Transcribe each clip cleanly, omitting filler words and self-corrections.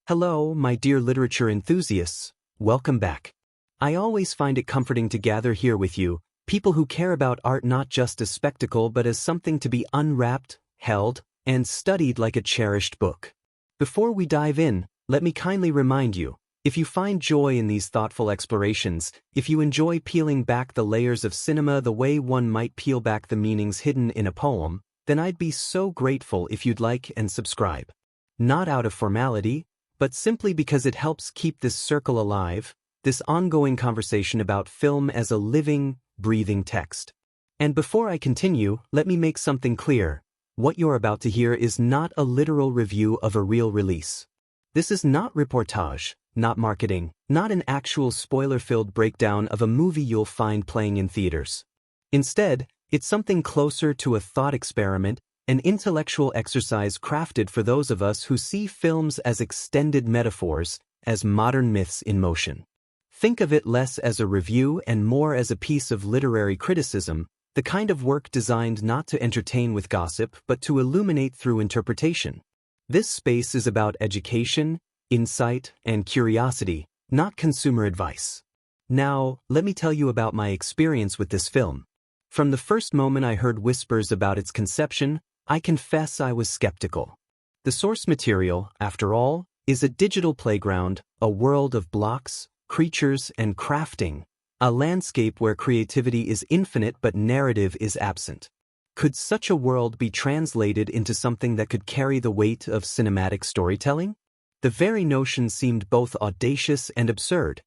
Hello, my dear literature enthusiasts. Welcome back. I always find it comforting to gather here with you, people who care about art not just as spectacle but as something to be unwrapped, held, and studied like a cherished book. Before we dive in, let me kindly remind you, if you find joy in these thoughtful explorations, if you enjoy peeling back the layers of cinema the way one might peel back the meanings hidden in a poem, then I'd be so grateful if you'd like and subscribe. Not out of formality, but simply because it helps keep this circle alive, this ongoing conversation about film as a living, breathing text. And before I continue, let me make something clear. What you're about to hear is not a literal review of a real release. This is not reportage, not marketing, not an actual spoiler-filled breakdown of a movie you'll find playing in theaters. Instead, it's something closer to a thought experiment, an intellectual exercise crafted for those of us who see films as extended metaphors, as modern myths in motion. Think of it less as a review and more as a piece of literary criticism, the kind of work designed not to entertain with gossip but to illuminate through interpretation. This space is about education, insight, and curiosity, not consumer advice. Now, let me tell you about my experience with this film. From the first moment I heard whispers about its conception, I confess I was skeptical. The source material, after all, is a digital playground, a world of blocks, creatures, and crafting, a landscape where creativity is infinite but narrative is absent. Could such a world be translated into something that could carry the weight of cinematic storytelling? The very notion seemed both audacious and absurd.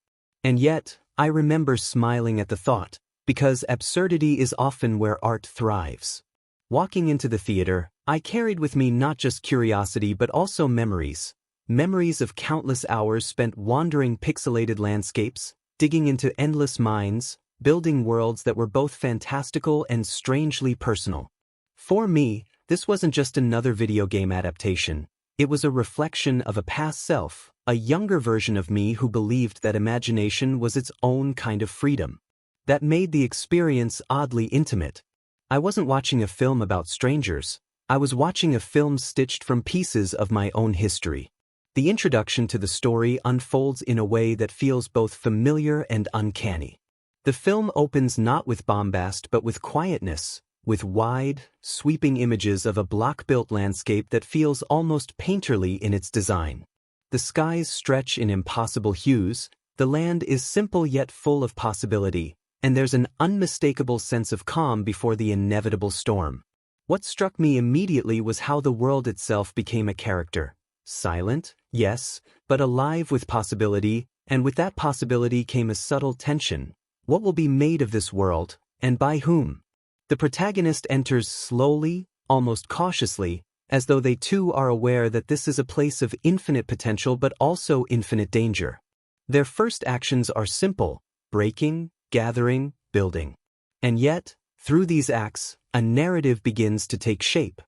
And yet, I remember smiling at the thought, because absurdity is often where art thrives. Walking into the theater, I carried with me not just curiosity but also memories. Memories of countless hours spent wandering pixelated landscapes, digging into endless mines, building worlds that were both fantastical and strangely personal. For me, this wasn't just another video game adaptation. It was a reflection of a past self, a younger version of me who believed that imagination was its own kind of freedom. That made the experience oddly intimate. I wasn't watching a film about strangers. I was watching a film stitched from pieces of my own history. The introduction to the story unfolds in a way that feels both familiar and uncanny. The film opens not with bombast but with quietness, with wide, sweeping images of a block-built landscape that feels almost painterly in its design. The skies stretch in impossible hues, the land is simple yet full of possibility, and there's an unmistakable sense of calm before the inevitable storm. What struck me immediately was how the world itself became a character. Silent, yes, but alive with possibility, and with that possibility came a subtle tension. What will be made of this world, and by whom? The protagonist enters slowly, almost cautiously, as though they too are aware that this is a place of infinite potential but also infinite danger. Their first actions are simple: breaking, gathering, building. And yet, through these acts, a narrative begins to take shape.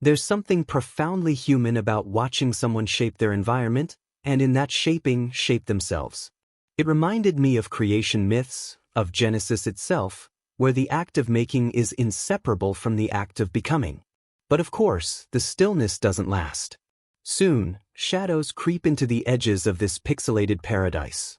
There's something profoundly human about watching someone shape their environment, and in that shaping, shape themselves. It reminded me of creation myths, of Genesis itself, where the act of making is inseparable from the act of becoming. But of course, the stillness doesn't last. Soon, shadows creep into the edges of this pixelated paradise.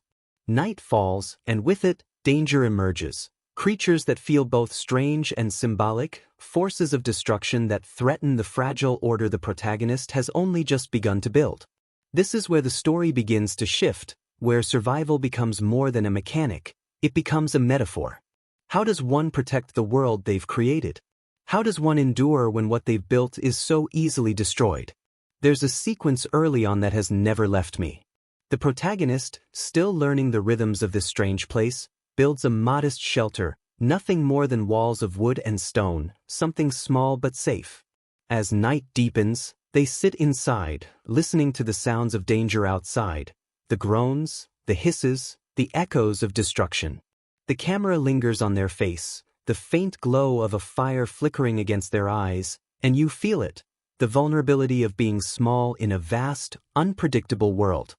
Night falls, and with it, danger emerges. Creatures that feel both strange and symbolic, forces of destruction that threaten the fragile order the protagonist has only just begun to build. This is where the story begins to shift, where survival becomes more than a mechanic, it becomes a metaphor. How does one protect the world they've created? How does one endure when what they've built is so easily destroyed? There's a sequence early on that has never left me. The protagonist, still learning the rhythms of this strange place, builds a modest shelter, nothing more than walls of wood and stone, something small but safe. As night deepens, they sit inside, listening to the sounds of danger outside, the groans, the hisses, the echoes of destruction. The camera lingers on their face, the faint glow of a fire flickering against their eyes, and you feel it, the vulnerability of being small in a vast, unpredictable world.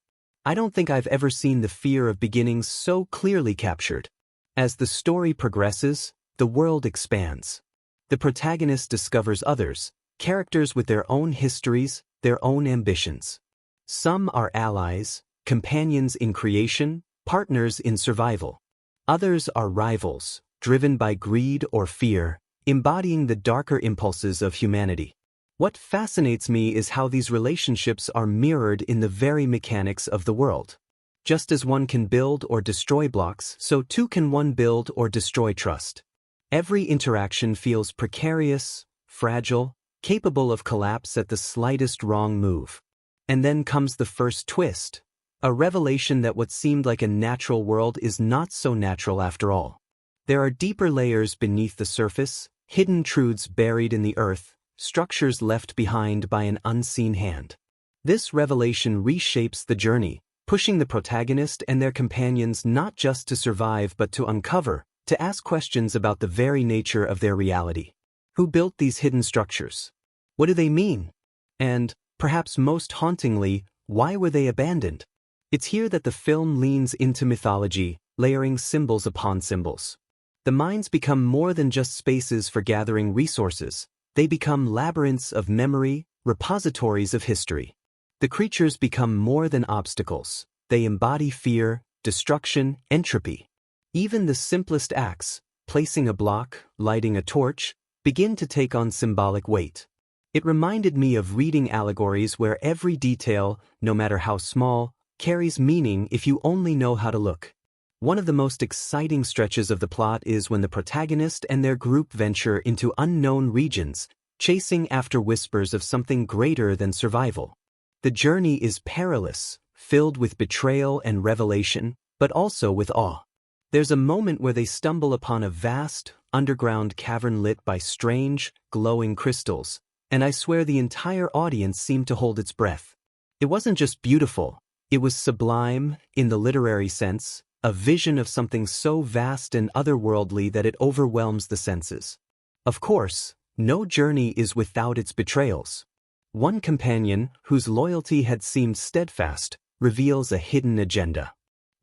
I don't think I've ever seen the fear of beginnings so clearly captured. As the story progresses, the world expands. The protagonist discovers others, characters with their own histories, their own ambitions. Some are allies, companions in creation, partners in survival. Others are rivals, driven by greed or fear, embodying the darker impulses of humanity. What fascinates me is how these relationships are mirrored in the very mechanics of the world. Just as one can build or destroy blocks, so too can one build or destroy trust. Every interaction feels precarious, fragile, capable of collapse at the slightest wrong move. And then comes the first twist, a revelation that what seemed like a natural world is not so natural after all. There are deeper layers beneath the surface, hidden truths buried in the earth, structures left behind by an unseen hand. This revelation reshapes the journey, pushing the protagonist and their companions not just to survive but to uncover, to ask questions about the very nature of their reality. Who built these hidden structures? What do they mean? And, perhaps most hauntingly, why were they abandoned? It's here that the film leans into mythology, layering symbols upon symbols. The mines become more than just spaces for gathering resources. They become labyrinths of memory, repositories of history. The creatures become more than obstacles. They embody fear, destruction, entropy. Even the simplest acts, placing a block, lighting a torch, begin to take on symbolic weight. It reminded me of reading allegories where every detail, no matter how small, carries meaning if you only know how to look. One of the most exciting stretches of the plot is when the protagonist and their group venture into unknown regions, chasing after whispers of something greater than survival. The journey is perilous, filled with betrayal and revelation, but also with awe. There's a moment where they stumble upon a vast, underground cavern lit by strange, glowing crystals, and I swear the entire audience seemed to hold its breath. It wasn't just beautiful, it was sublime, in the literary sense, a vision of something so vast and otherworldly that it overwhelms the senses. Of course, no journey is without its betrayals. One companion, whose loyalty had seemed steadfast, reveals a hidden agenda.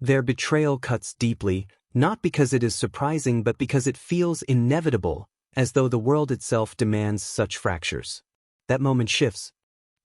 Their betrayal cuts deeply, not because it is surprising but because it feels inevitable, as though the world itself demands such fractures. That moment shifts.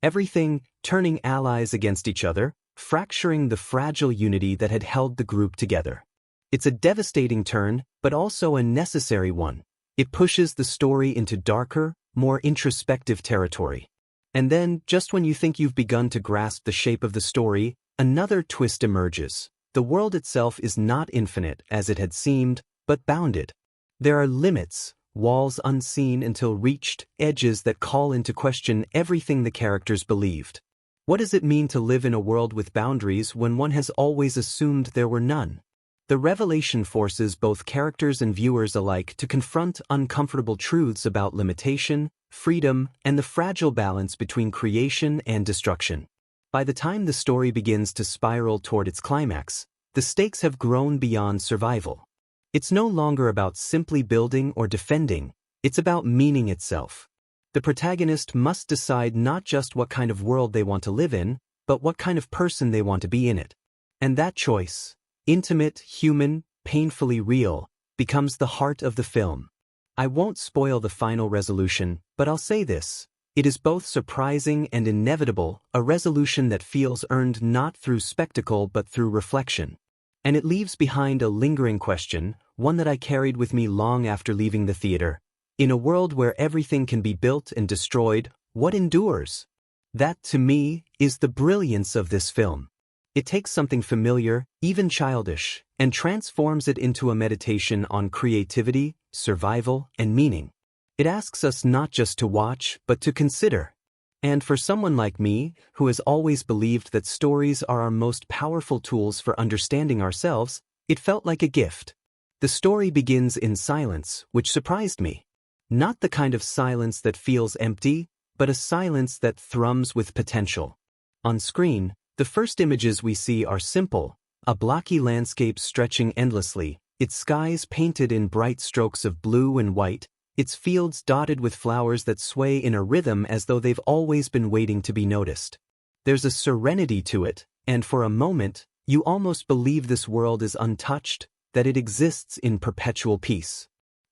Everything, turning allies against each other, fracturing the fragile unity that had held the group together. It's a devastating turn, but also a necessary one. It pushes the story into darker, more introspective territory. And then, just when you think you've begun to grasp the shape of the story, another twist emerges. The world itself is not infinite, as it had seemed, but bounded. There are limits, walls unseen until reached, edges that call into question everything the characters believed. What does it mean to live in a world with boundaries when one has always assumed there were none? The revelation forces both characters and viewers alike to confront uncomfortable truths about limitation, freedom, and the fragile balance between creation and destruction. By the time the story begins to spiral toward its climax, the stakes have grown beyond survival. It's no longer about simply building or defending, it's about meaning itself. The protagonist must decide not just what kind of world they want to live in, but what kind of person they want to be in it. And that choice, intimate, human, painfully real, becomes the heart of the film. I won't spoil the final resolution, but I'll say this. It is both surprising and inevitable, a resolution that feels earned not through spectacle but through reflection. And it leaves behind a lingering question, one that I carried with me long after leaving the theater. In a world where everything can be built and destroyed, what endures? That, to me, is the brilliance of this film. It takes something familiar, even childish, and transforms it into a meditation on creativity, survival, and meaning. It asks us not just to watch, but to consider. And for someone like me, who has always believed that stories are our most powerful tools for understanding ourselves, it felt like a gift. The story begins in silence, which surprised me. Not the kind of silence that feels empty, but a silence that thrums with potential. On screen, the first images we see are simple, a blocky landscape stretching endlessly, its skies painted in bright strokes of blue and white, its fields dotted with flowers that sway in a rhythm as though they've always been waiting to be noticed. There's a serenity to it, and for a moment, you almost believe this world is untouched, that it exists in perpetual peace.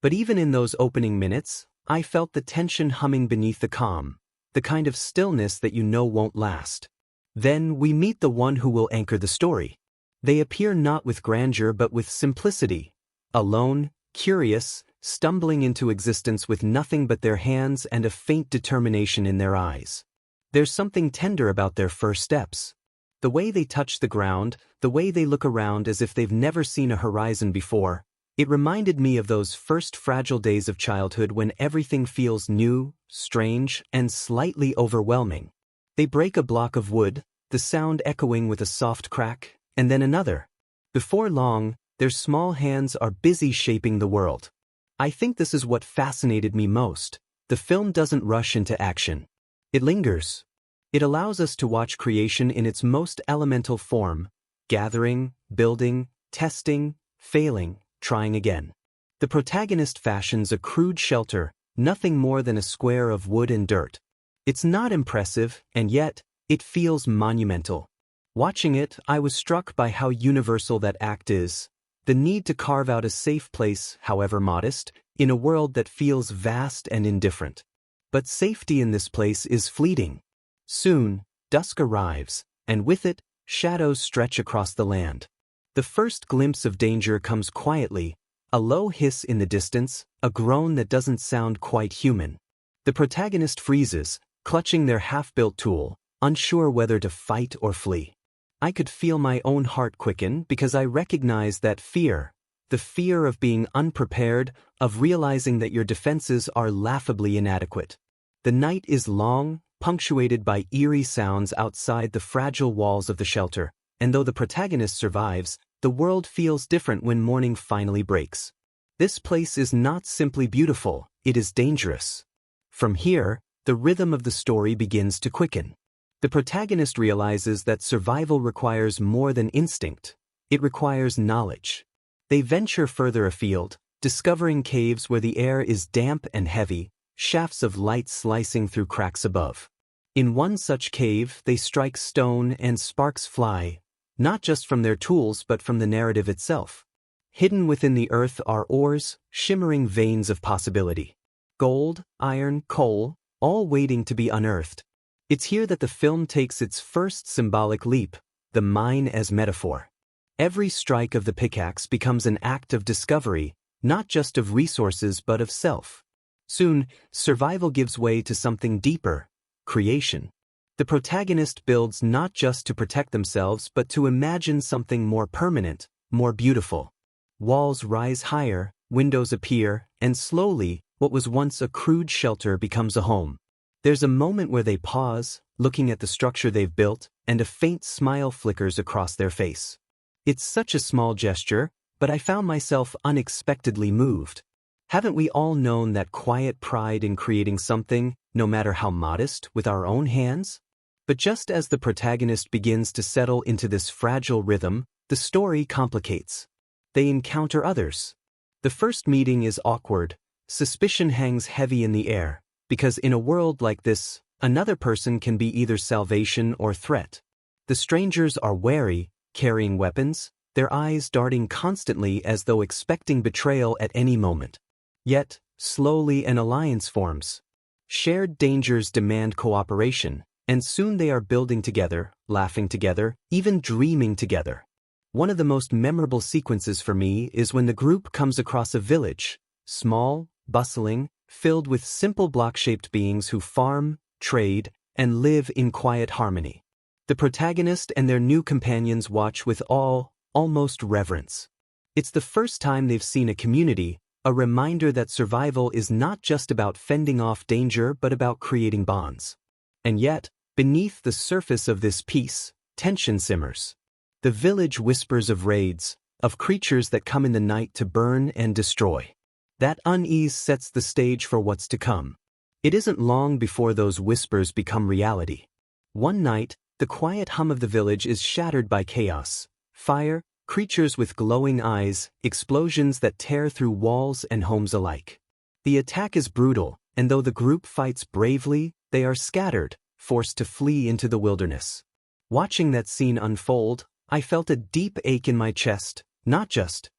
But even in those opening minutes, I felt the tension humming beneath the calm, the kind of stillness that you know won't last. Then we meet the one who will anchor the story. They appear not with grandeur but with simplicity, alone, curious, stumbling into existence with nothing but their hands and a faint determination in their eyes. There's something tender about their first steps. The way they touch the ground, the way they look around as if they've never seen a horizon before, it reminded me of those first fragile days of childhood when everything feels new, strange, and slightly overwhelming. They break a block of wood, the sound echoing with a soft crack, and then another. Before long, their small hands are busy shaping the world. I think this is what fascinated me most. The film doesn't rush into action. It lingers. It allows us to watch creation in its most elemental form, gathering, building, testing, failing, trying again. The protagonist fashions a crude shelter, nothing more than a square of wood and dirt. It's not impressive, and yet, it feels monumental. Watching it, I was struck by how universal that act is. The need to carve out a safe place, however modest, in a world that feels vast and indifferent. But safety in this place is fleeting. Soon, dusk arrives, and with it, shadows stretch across the land. The first glimpse of danger comes quietly, a low hiss in the distance, a groan that doesn't sound quite human. The protagonist freezes, clutching their half-built tool, unsure whether to fight or flee. I could feel my own heart quicken because I recognized that fear, the fear of being unprepared, of realizing that your defenses are laughably inadequate. The night is long, punctuated by eerie sounds outside the fragile walls of the shelter, and though the protagonist survives, the world feels different when morning finally breaks. This place is not simply beautiful, it is dangerous. From here, the rhythm of the story begins to quicken. The protagonist realizes that survival requires more than instinct. It requires knowledge. They venture further afield, discovering caves where the air is damp and heavy, shafts of light slicing through cracks above. In one such cave, they strike stone and sparks fly, not just from their tools but from the narrative itself. Hidden within the earth are ores, shimmering veins of possibility. Gold, iron, coal, all waiting to be unearthed. It's here that the film takes its first symbolic leap, the mine as metaphor. Every strike of the pickaxe becomes an act of discovery, not just of resources but of self. Soon, survival gives way to something deeper, creation. The protagonist builds not just to protect themselves but to imagine something more permanent, more beautiful. Walls rise higher, windows appear, and slowly, what was once a crude shelter becomes a home. There's a moment where they pause, looking at the structure they've built, and a faint smile flickers across their face. It's such a small gesture, but I found myself unexpectedly moved. Haven't we all known that quiet pride in creating something, no matter how modest, with our own hands? But just as the protagonist begins to settle into this fragile rhythm, the story complicates. They encounter others. The first meeting is awkward. Suspicion hangs heavy in the air, because in a world like this, another person can be either salvation or threat. The strangers are wary, carrying weapons, their eyes darting constantly as though expecting betrayal at any moment. Yet, slowly an alliance forms. Shared dangers demand cooperation, and soon they are building together, laughing together, even dreaming together. One of the most memorable sequences for me is when the group comes across a village, small, bustling, filled with simple block-shaped beings who farm, trade, and live in quiet harmony. The protagonist and their new companions watch with awe, almost reverence. It's the first time they've seen a community, a reminder that survival is not just about fending off danger but about creating bonds. And yet, beneath the surface of this peace, tension simmers. The village whispers of raids, of creatures that come in the night to burn and destroy. That unease sets the stage for what's to come. It isn't long before those whispers become reality. One night, the quiet hum of the village is shattered by chaos. Fire, creatures with glowing eyes, explosions that tear through walls and homes alike. The attack is brutal, and though the group fights bravely, they are scattered, forced to flee into the wilderness. Watching that scene unfold, I felt a deep ache in my chest, not just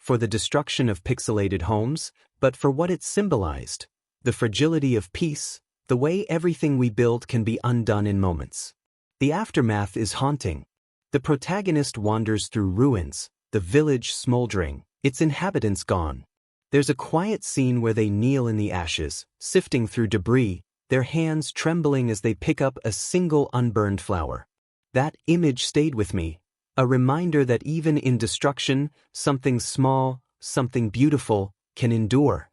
for the destruction of pixelated homes, but for what it symbolized, the fragility of peace, the way everything we build can be undone in moments. The aftermath is haunting. The protagonist wanders through ruins, the village smoldering, its inhabitants gone. There's a quiet scene where they kneel in the ashes, sifting through debris, their hands trembling as they pick up a single unburned flower. That image stayed with me, a reminder that even in destruction, something small, something beautiful, can endure.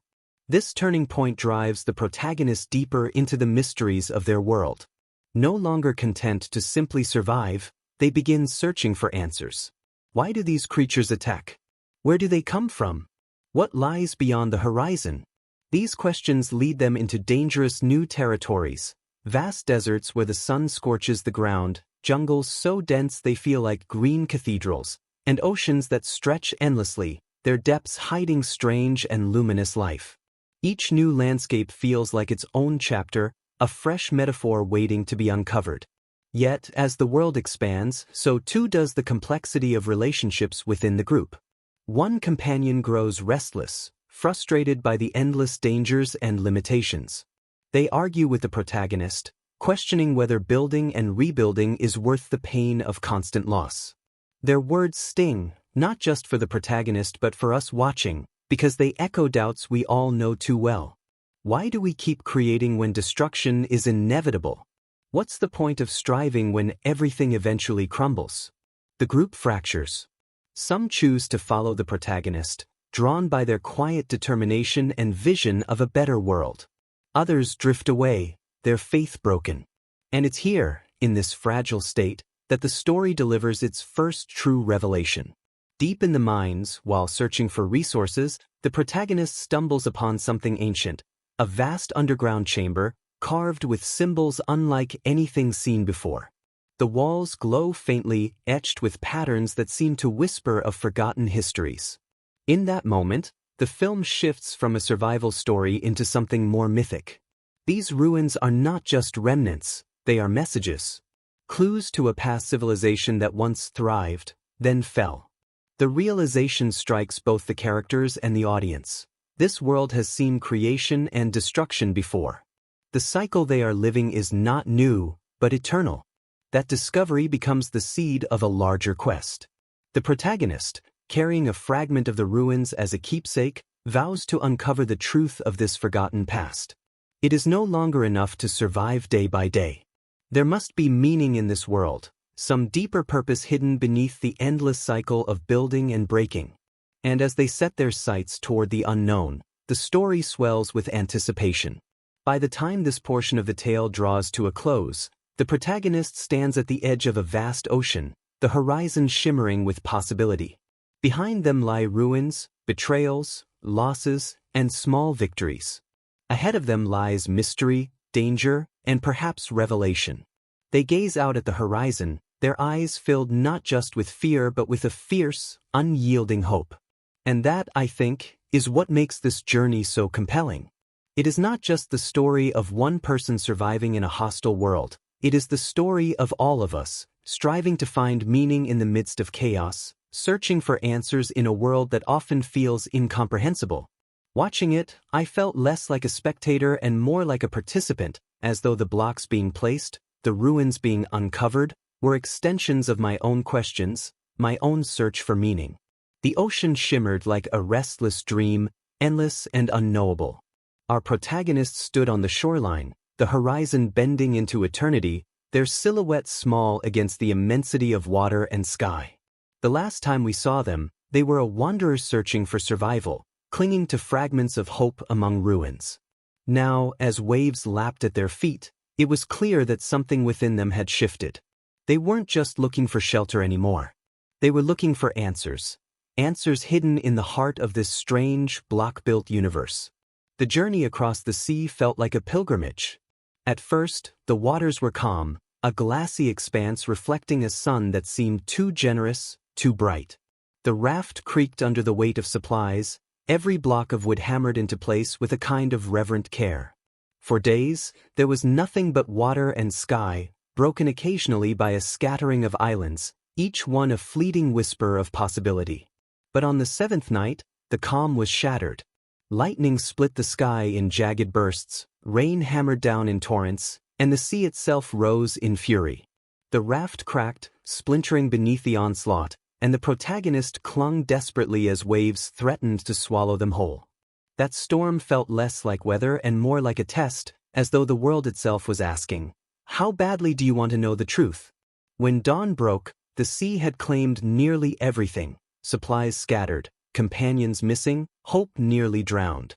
This turning point drives the protagonist deeper into the mysteries of their world. No longer content to simply survive, they begin searching for answers. Why do these creatures attack? Where do they come from? What lies beyond the horizon? These questions lead them into dangerous new territories, vast deserts where the sun scorches the ground, jungles so dense they feel like green cathedrals, and oceans that stretch endlessly, their depths hiding strange and luminous life. Each new landscape feels like its own chapter, a fresh metaphor waiting to be uncovered. Yet, as the world expands, so too does the complexity of relationships within the group. One companion grows restless, frustrated by the endless dangers and limitations. They argue with the protagonist, questioning whether building and rebuilding is worth the pain of constant loss. Their words sting, not just for the protagonist but for us watching, because they echo doubts we all know too well. Why do we keep creating when destruction is inevitable? What's the point of striving when everything eventually crumbles? The group fractures. Some choose to follow the protagonist, drawn by their quiet determination and vision of a better world. Others drift away, their faith broken. And it's here, in this fragile state, that the story delivers its first true revelation. Deep in the mines, while searching for resources, the protagonist stumbles upon something ancient, a vast underground chamber, carved with symbols unlike anything seen before. The walls glow faintly, etched with patterns that seem to whisper of forgotten histories. In that moment, the film shifts from a survival story into something more mythic. These ruins are not just remnants, they are messages. Clues to a past civilization that once thrived, then fell. The realization strikes both the characters and the audience. This world has seen creation and destruction before. The cycle they are living is not new, but eternal. That discovery becomes the seed of a larger quest. The protagonist, carrying a fragment of the ruins as a keepsake, vows to uncover the truth of this forgotten past. It is no longer enough to survive day by day. There must be meaning in this world, some deeper purpose hidden beneath the endless cycle of building and breaking. And as they set their sights toward the unknown, the story swells with anticipation. By the time this portion of the tale draws to a close, the protagonist stands at the edge of a vast ocean, the horizon shimmering with possibility. Behind them lie ruins, betrayals, losses, and small victories. Ahead of them lies mystery, danger, and perhaps revelation. They gaze out at the horizon, their eyes filled not just with fear but with a fierce, unyielding hope. And that, I think, is what makes this journey so compelling. It is not just the story of one person surviving in a hostile world. It is the story of all of us, striving to find meaning in the midst of chaos, searching for answers in a world that often feels incomprehensible. Watching it, I felt less like a spectator and more like a participant, as though the blocks being placed, the ruins being uncovered, were extensions of my own questions, my own search for meaning. The ocean shimmered like a restless dream, endless and unknowable. Our protagonists stood on the shoreline, the horizon bending into eternity, their silhouettes small against the immensity of water and sky. The last time we saw them, they were a wanderer searching for survival, clinging to fragments of hope among ruins. Now, as waves lapped at their feet, it was clear that something within them had shifted. They weren't just looking for shelter anymore. They were looking for answers. Answers hidden in the heart of this strange, block-built universe. The journey across the sea felt like a pilgrimage. At first, the waters were calm, a glassy expanse reflecting a sun that seemed too generous, too bright. The raft creaked under the weight of supplies, every block of wood hammered into place with a kind of reverent care. For days, there was nothing but water and sky, broken occasionally by a scattering of islands, each one a fleeting whisper of possibility. But on the seventh night, the calm was shattered. Lightning split the sky in jagged bursts, rain hammered down in torrents, and the sea itself rose in fury. The raft cracked, splintering beneath the onslaught, and the protagonist clung desperately as waves threatened to swallow them whole. That storm felt less like weather and more like a test, as though the world itself was asking, "How badly do you want to know the truth?" When dawn broke, the sea had claimed nearly everything, supplies scattered, companions missing, hope nearly drowned.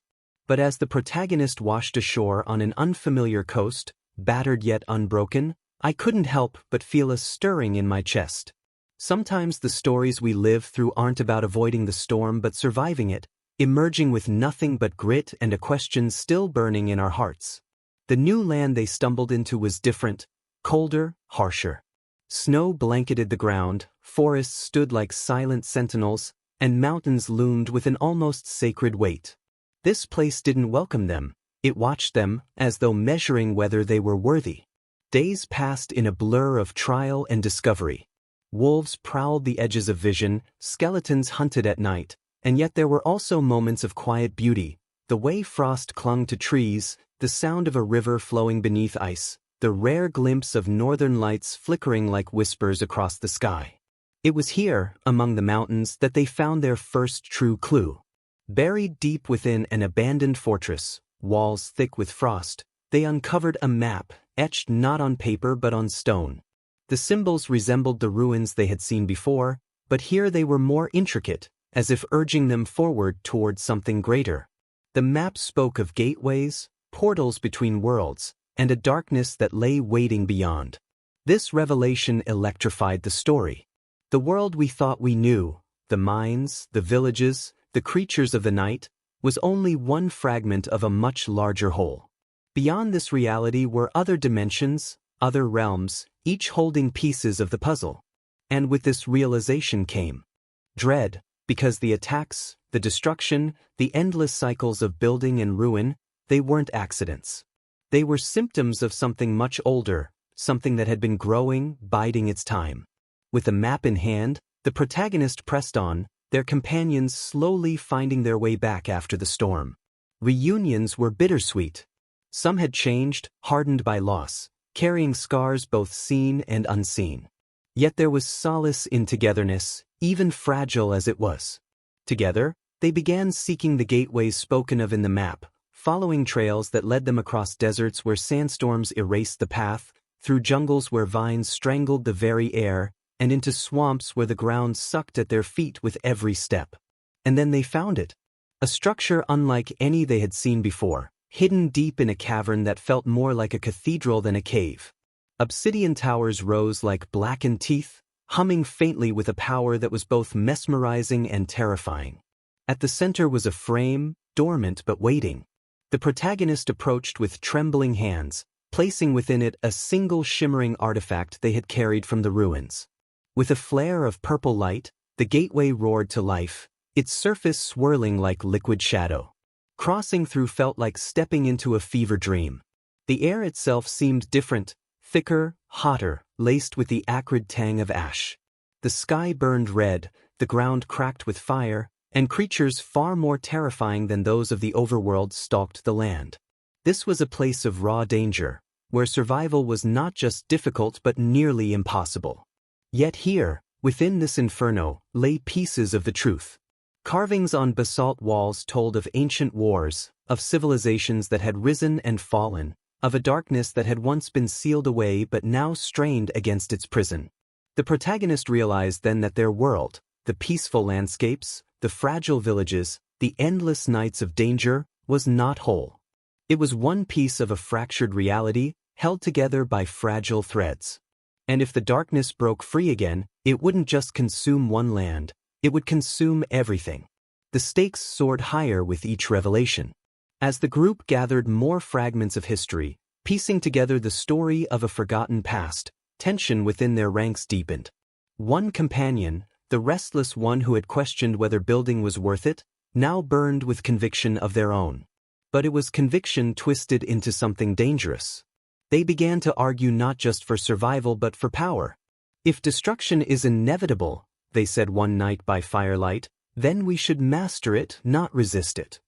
But as the protagonist washed ashore on an unfamiliar coast, battered yet unbroken, I couldn't help but feel a stirring in my chest. Sometimes the stories we live through aren't about avoiding the storm but surviving it, emerging with nothing but grit and a question still burning in our hearts. The new land they stumbled into was different, colder, harsher. Snow blanketed the ground, forests stood like silent sentinels, and mountains loomed with an almost sacred weight. This place didn't welcome them, it watched them, as though measuring whether they were worthy. Days passed in a blur of trial and discovery. Wolves prowled the edges of vision, skeletons hunted at night, and yet there were also moments of quiet beauty, the way frost clung to trees, the sound of a river flowing beneath ice, the rare glimpse of northern lights flickering like whispers across the sky. It was here, among the mountains, that they found their first true clue. Buried deep within an abandoned fortress, walls thick with frost, they uncovered a map, etched not on paper but on stone. The symbols resembled the ruins they had seen before, but here they were more intricate, as if urging them forward toward something greater. The map spoke of gateways, portals between worlds, and a darkness that lay waiting beyond. This revelation electrified the story. The world we thought we knew, the mines, the villages, the creatures of the night, was only one fragment of a much larger whole. Beyond this reality were other dimensions, other realms, each holding pieces of the puzzle. And with this realization came dread, because the attacks, the destruction, the endless cycles of building and ruin, they weren't accidents. They were symptoms of something much older, something that had been growing, biding its time. With a map in hand, the protagonist pressed on, their companions slowly finding their way back after the storm. Reunions were bittersweet. Some had changed, hardened by loss, carrying scars both seen and unseen. Yet there was solace in togetherness, even fragile as it was. Together, they began seeking the gateways spoken of in the map, following trails that led them across deserts where sandstorms erased the path, through jungles where vines strangled the very air, and into swamps where the ground sucked at their feet with every step. And then they found it. A structure unlike any they had seen before, hidden deep in a cavern that felt more like a cathedral than a cave. Obsidian towers rose like blackened teeth, humming faintly with a power that was both mesmerizing and terrifying. At the center was a frame, dormant but waiting. The protagonist approached with trembling hands, placing within it a single shimmering artifact they had carried from the ruins. With a flare of purple light, the gateway roared to life, its surface swirling like liquid shadow. Crossing through felt like stepping into a fever dream. The air itself seemed different, thicker, hotter, laced with the acrid tang of ash. The sky burned red, the ground cracked with fire, and creatures far more terrifying than those of the overworld stalked the land. This was a place of raw danger, where survival was not just difficult but nearly impossible. Yet here, within this inferno, lay pieces of the truth. Carvings on basalt walls told of ancient wars, of civilizations that had risen and fallen, of a darkness that had once been sealed away but now strained against its prison. The protagonist realized then that their world, the peaceful landscapes, the fragile villages, the endless nights of danger, was not whole. It was one piece of a fractured reality, held together by fragile threads. And if the darkness broke free again, it wouldn't just consume one land, it would consume everything. The stakes soared higher with each revelation. As the group gathered more fragments of history, piecing together the story of a forgotten past, tension within their ranks deepened. One companion, the restless one who had questioned whether building was worth it, now burned with conviction of their own. But it was conviction twisted into something dangerous. They began to argue not just for survival but for power. If destruction is inevitable, they said one night by firelight, then we should master it, not resist it.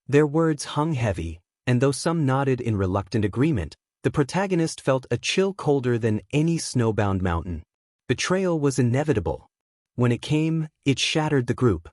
Their words hung heavy, and though some nodded in reluctant agreement, The protagonist felt a chill colder than any snowbound mountain. Betrayal was inevitable. When it came, it shattered the group.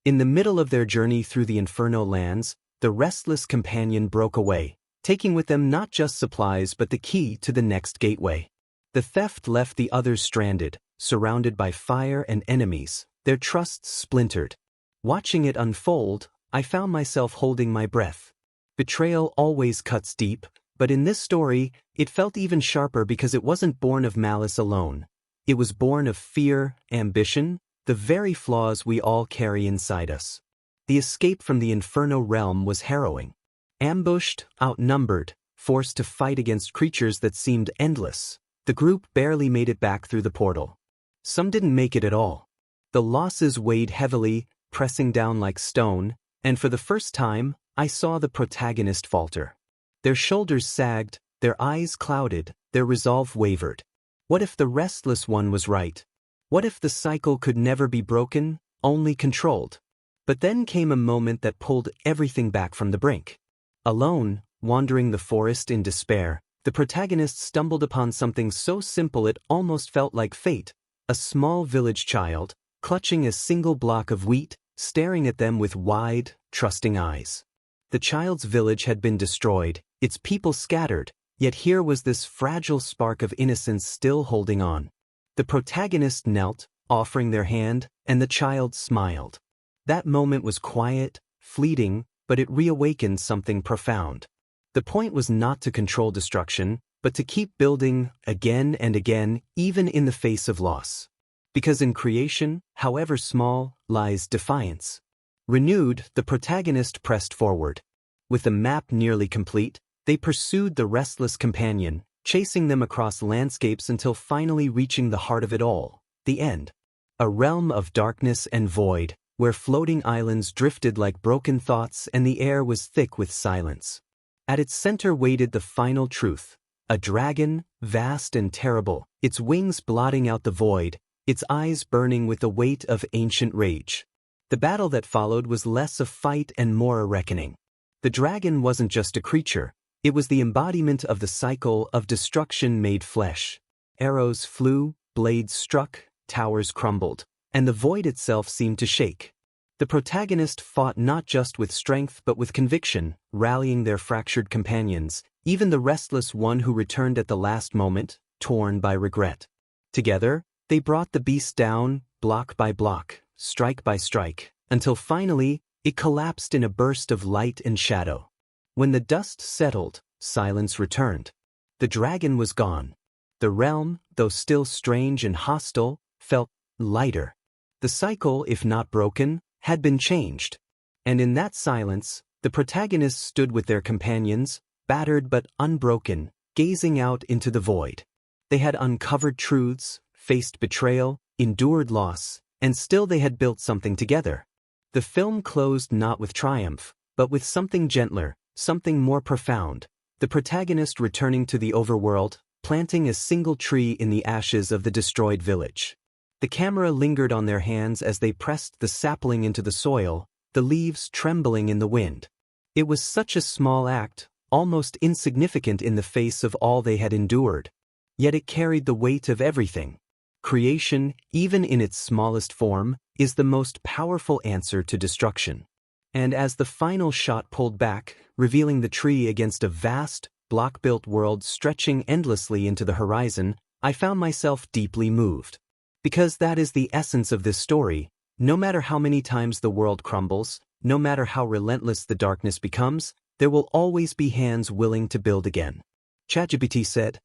In the middle of their journey through the Inferno lands, the restless companion broke away, taking with them not just supplies but the key to the next gateway. The theft left the others stranded, surrounded by fire and enemies, their trusts splintered. Watching it unfold, I found myself holding my breath. Betrayal always cuts deep, but in this story, it felt even sharper because it wasn't born of malice alone. It was born of fear, ambition, the very flaws we all carry inside us. The escape from the Inferno realm was harrowing. Ambushed, outnumbered, forced to fight against creatures that seemed endless, the group barely made it back through the portal. Some didn't make it at all. The losses weighed heavily, pressing down like stone, and for the first time, I saw the protagonist falter. Their shoulders sagged, their eyes clouded, their resolve wavered. What if the restless one was right? What if the cycle could never be broken, only controlled? But then came a moment that pulled everything back from the brink. Alone, wandering the forest in despair, the protagonist stumbled upon something so simple it almost felt like fate, a small village child, clutching a single block of wheat, staring at them with wide, trusting eyes. The child's village had been destroyed, its people scattered, yet here was this fragile spark of innocence still holding on. The protagonist knelt, offering their hand, and the child smiled. That moment was quiet, fleeting, but it reawakened something profound. The point was not to control destruction, but to keep building, again and again, even in the face of loss. Because in creation, however small, lies defiance. Renewed, the protagonist pressed forward. With the map nearly complete, they pursued the restless companion, chasing them across landscapes until finally reaching the heart of it all, the end. A realm of darkness and void, where floating islands drifted like broken thoughts and the air was thick with silence. At its center waited the final truth, a dragon, vast and terrible, its wings blotting out the void, its eyes burning with the weight of ancient rage. The battle that followed was less a fight and more a reckoning. The dragon wasn't just a creature, it was the embodiment of the cycle of destruction made flesh. Arrows flew, blades struck, towers crumbled, and the void itself seemed to shake. The protagonist fought not just with strength but with conviction, rallying their fractured companions, even the restless one who returned at the last moment, torn by regret. Together, they brought the beast down, block by block, strike by strike, until finally, it collapsed in a burst of light and shadow. When the dust settled, silence returned. The dragon was gone. The realm, though still strange and hostile, felt lighter. The cycle, if not broken, had been changed. And in that silence, the protagonists stood with their companions, battered but unbroken, gazing out into the void. They had uncovered truths, faced betrayal, endured loss, and still they had built something together. The film closed not with triumph, but with something gentler, something more profound. The protagonist returning to the overworld, planting a single tree in the ashes of the destroyed village. The camera lingered on their hands as they pressed the sapling into the soil, the leaves trembling in the wind. It was such a small act, almost insignificant in the face of all they had endured. Yet it carried the weight of everything. Creation, even in its smallest form, is the most powerful answer to destruction. And as the final shot pulled back, revealing the tree against a vast, block-built world stretching endlessly into the horizon, I found myself deeply moved. Because that is the essence of this story. No matter how many times the world crumbles, no matter how relentless the darkness becomes, there will always be hands willing to build again. ChatGPT said,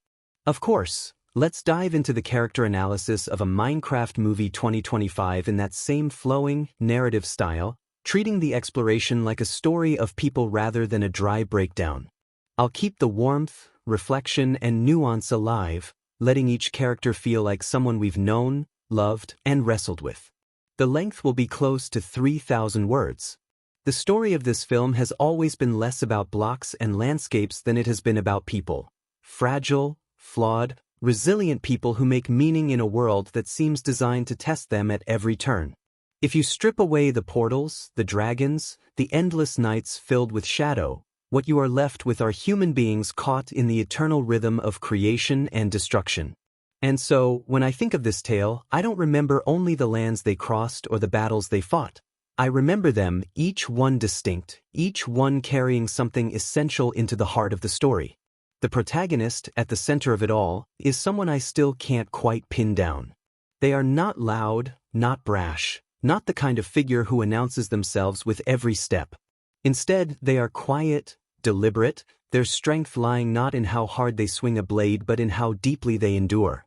"Of course, let's dive into the character analysis of a Minecraft movie 2025 in that same flowing, narrative style, treating the exploration like a story of people rather than a dry breakdown. I'll keep the warmth, reflection, and nuance alive, letting each character feel like someone we've known, loved, and wrestled with. The length will be close to 3,000 words. The story of this film has always been less about blocks and landscapes than it has been about people. Fragile, flawed, resilient people who make meaning in a world that seems designed to test them at every turn. If you strip away the portals, the dragons, the endless nights filled with shadow, What you are left with are human beings caught in the eternal rhythm of creation and destruction. And so, when I think of this tale, I don't remember only the lands they crossed or the battles they fought. I remember them, each one distinct, each one carrying something essential into the heart of the story. The protagonist, at the center of it all, is someone I still can't quite pin down. They are not loud, not brash, not the kind of figure who announces themselves with every step. Instead, they are quiet, deliberate, their strength lying not in how hard they swing a blade but in how deeply they endure.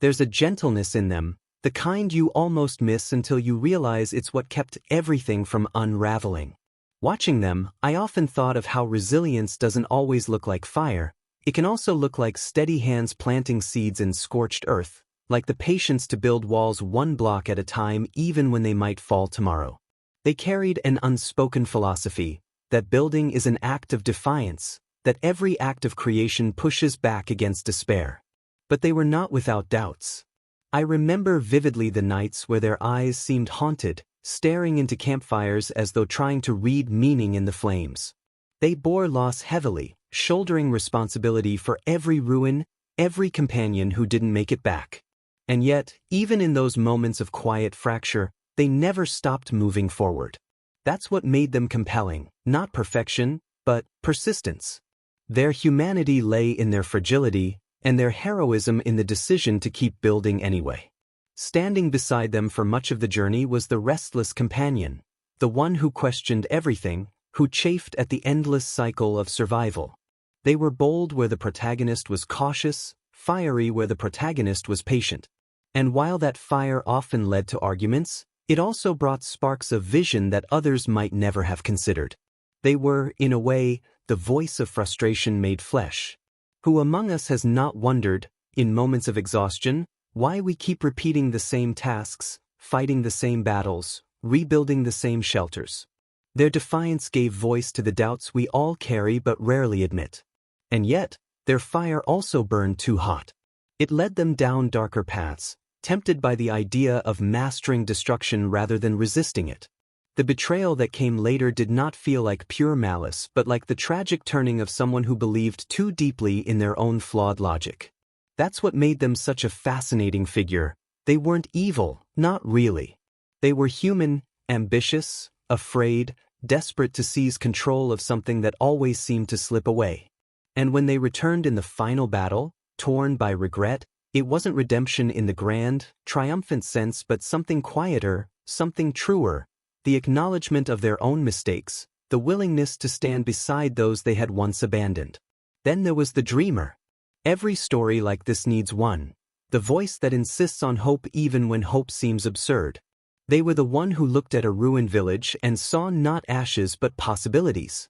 There's a gentleness in them, the kind you almost miss until you realize it's what kept everything from unraveling. Watching them, I often thought of how resilience doesn't always look like fire. It can also look like steady hands planting seeds in scorched earth, like the patience to build walls one block at a time even when they might fall tomorrow. They carried an unspoken philosophy, that building is an act of defiance, that every act of creation pushes back against despair. But they were not without doubts. I remember vividly the nights where their eyes seemed haunted, staring into campfires as though trying to read meaning in the flames. They bore loss heavily, shouldering responsibility for every ruin, every companion who didn't make it back. And yet, even in those moments of quiet fracture, they never stopped moving forward. That's what made them compelling, not perfection, but persistence. Their humanity lay in their fragility, and their heroism in the decision to keep building anyway. Standing beside them for much of the journey was the restless companion, the one who questioned everything, who chafed at the endless cycle of survival. They were bold where the protagonist was cautious, fiery where the protagonist was patient. And while that fire often led to arguments, it also brought sparks of vision that others might never have considered. They were, in a way, the voice of frustration made flesh. Who among us has not wondered, in moments of exhaustion, why we keep repeating the same tasks, fighting the same battles, rebuilding the same shelters? Their defiance gave voice to the doubts we all carry but rarely admit. And yet, their fire also burned too hot. It led them down darker paths, tempted by the idea of mastering destruction rather than resisting it. The betrayal that came later did not feel like pure malice but like the tragic turning of someone who believed too deeply in their own flawed logic. That's what made them such a fascinating figure. They weren't evil, not really. They were human, ambitious, afraid, desperate to seize control of something that always seemed to slip away. And when they returned in the final battle, torn by regret, it wasn't redemption in the grand, triumphant sense but something quieter, something truer. The acknowledgement of their own mistakes, the willingness to stand beside those they had once abandoned. Then there was the dreamer. Every story like this needs one, the voice that insists on hope even when hope seems absurd. They were the one who looked at a ruined village and saw not ashes but possibilities.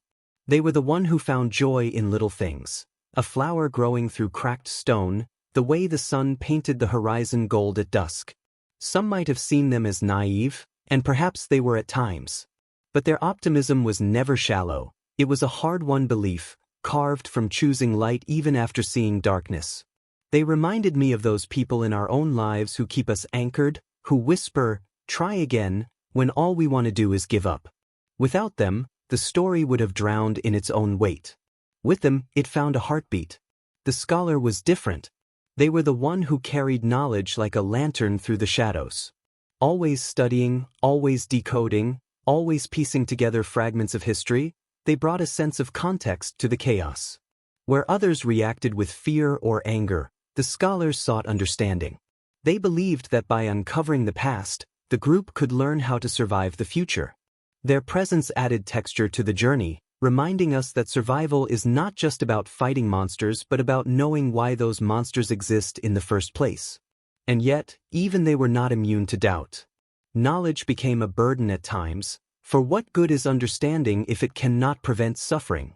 They were the one who found joy in little things, a flower growing through cracked stone, the way the sun painted the horizon gold at dusk. Some might have seen them as naive, and perhaps they were at times. But their optimism was never shallow. It was a hard-won belief, carved from choosing light even after seeing darkness. They reminded me of those people in our own lives who keep us anchored, who whisper, "Try again," when all we want to do is give up. Without them, the story would have drowned in its own weight. With them, it found a heartbeat. The scholar was different. They were the one who carried knowledge like a lantern through the shadows. Always studying, always decoding, always piecing together fragments of history, they brought a sense of context to the chaos. Where others reacted with fear or anger, the scholars sought understanding. They believed that by uncovering the past, the group could learn how to survive the future. Their presence added texture to the journey, reminding us that survival is not just about fighting monsters but about knowing why those monsters exist in the first place. And yet, even they were not immune to doubt. Knowledge became a burden at times, for what good is understanding if it cannot prevent suffering?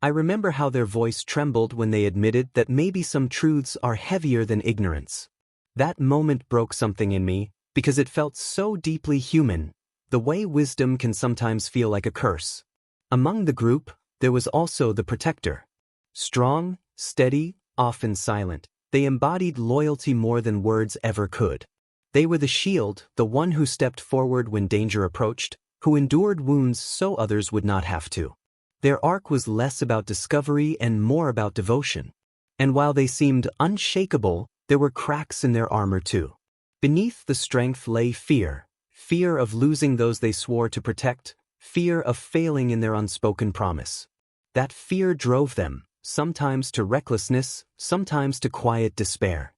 I remember how their voice trembled when they admitted that maybe some truths are heavier than ignorance. That moment broke something in me, because it felt so deeply human, the way wisdom can sometimes feel like a curse. Among the group, there was also the protector. Strong, steady, often silent. They embodied loyalty more than words ever could. They were the shield, the one who stepped forward when danger approached, who endured wounds so others would not have to. Their arc was less about discovery and more about devotion. And while they seemed unshakable, there were cracks in their armor too. Beneath the strength lay fear. Fear of losing those they swore to protect, fear of failing in their unspoken promise. That fear drove them, sometimes to recklessness, sometimes to quiet despair.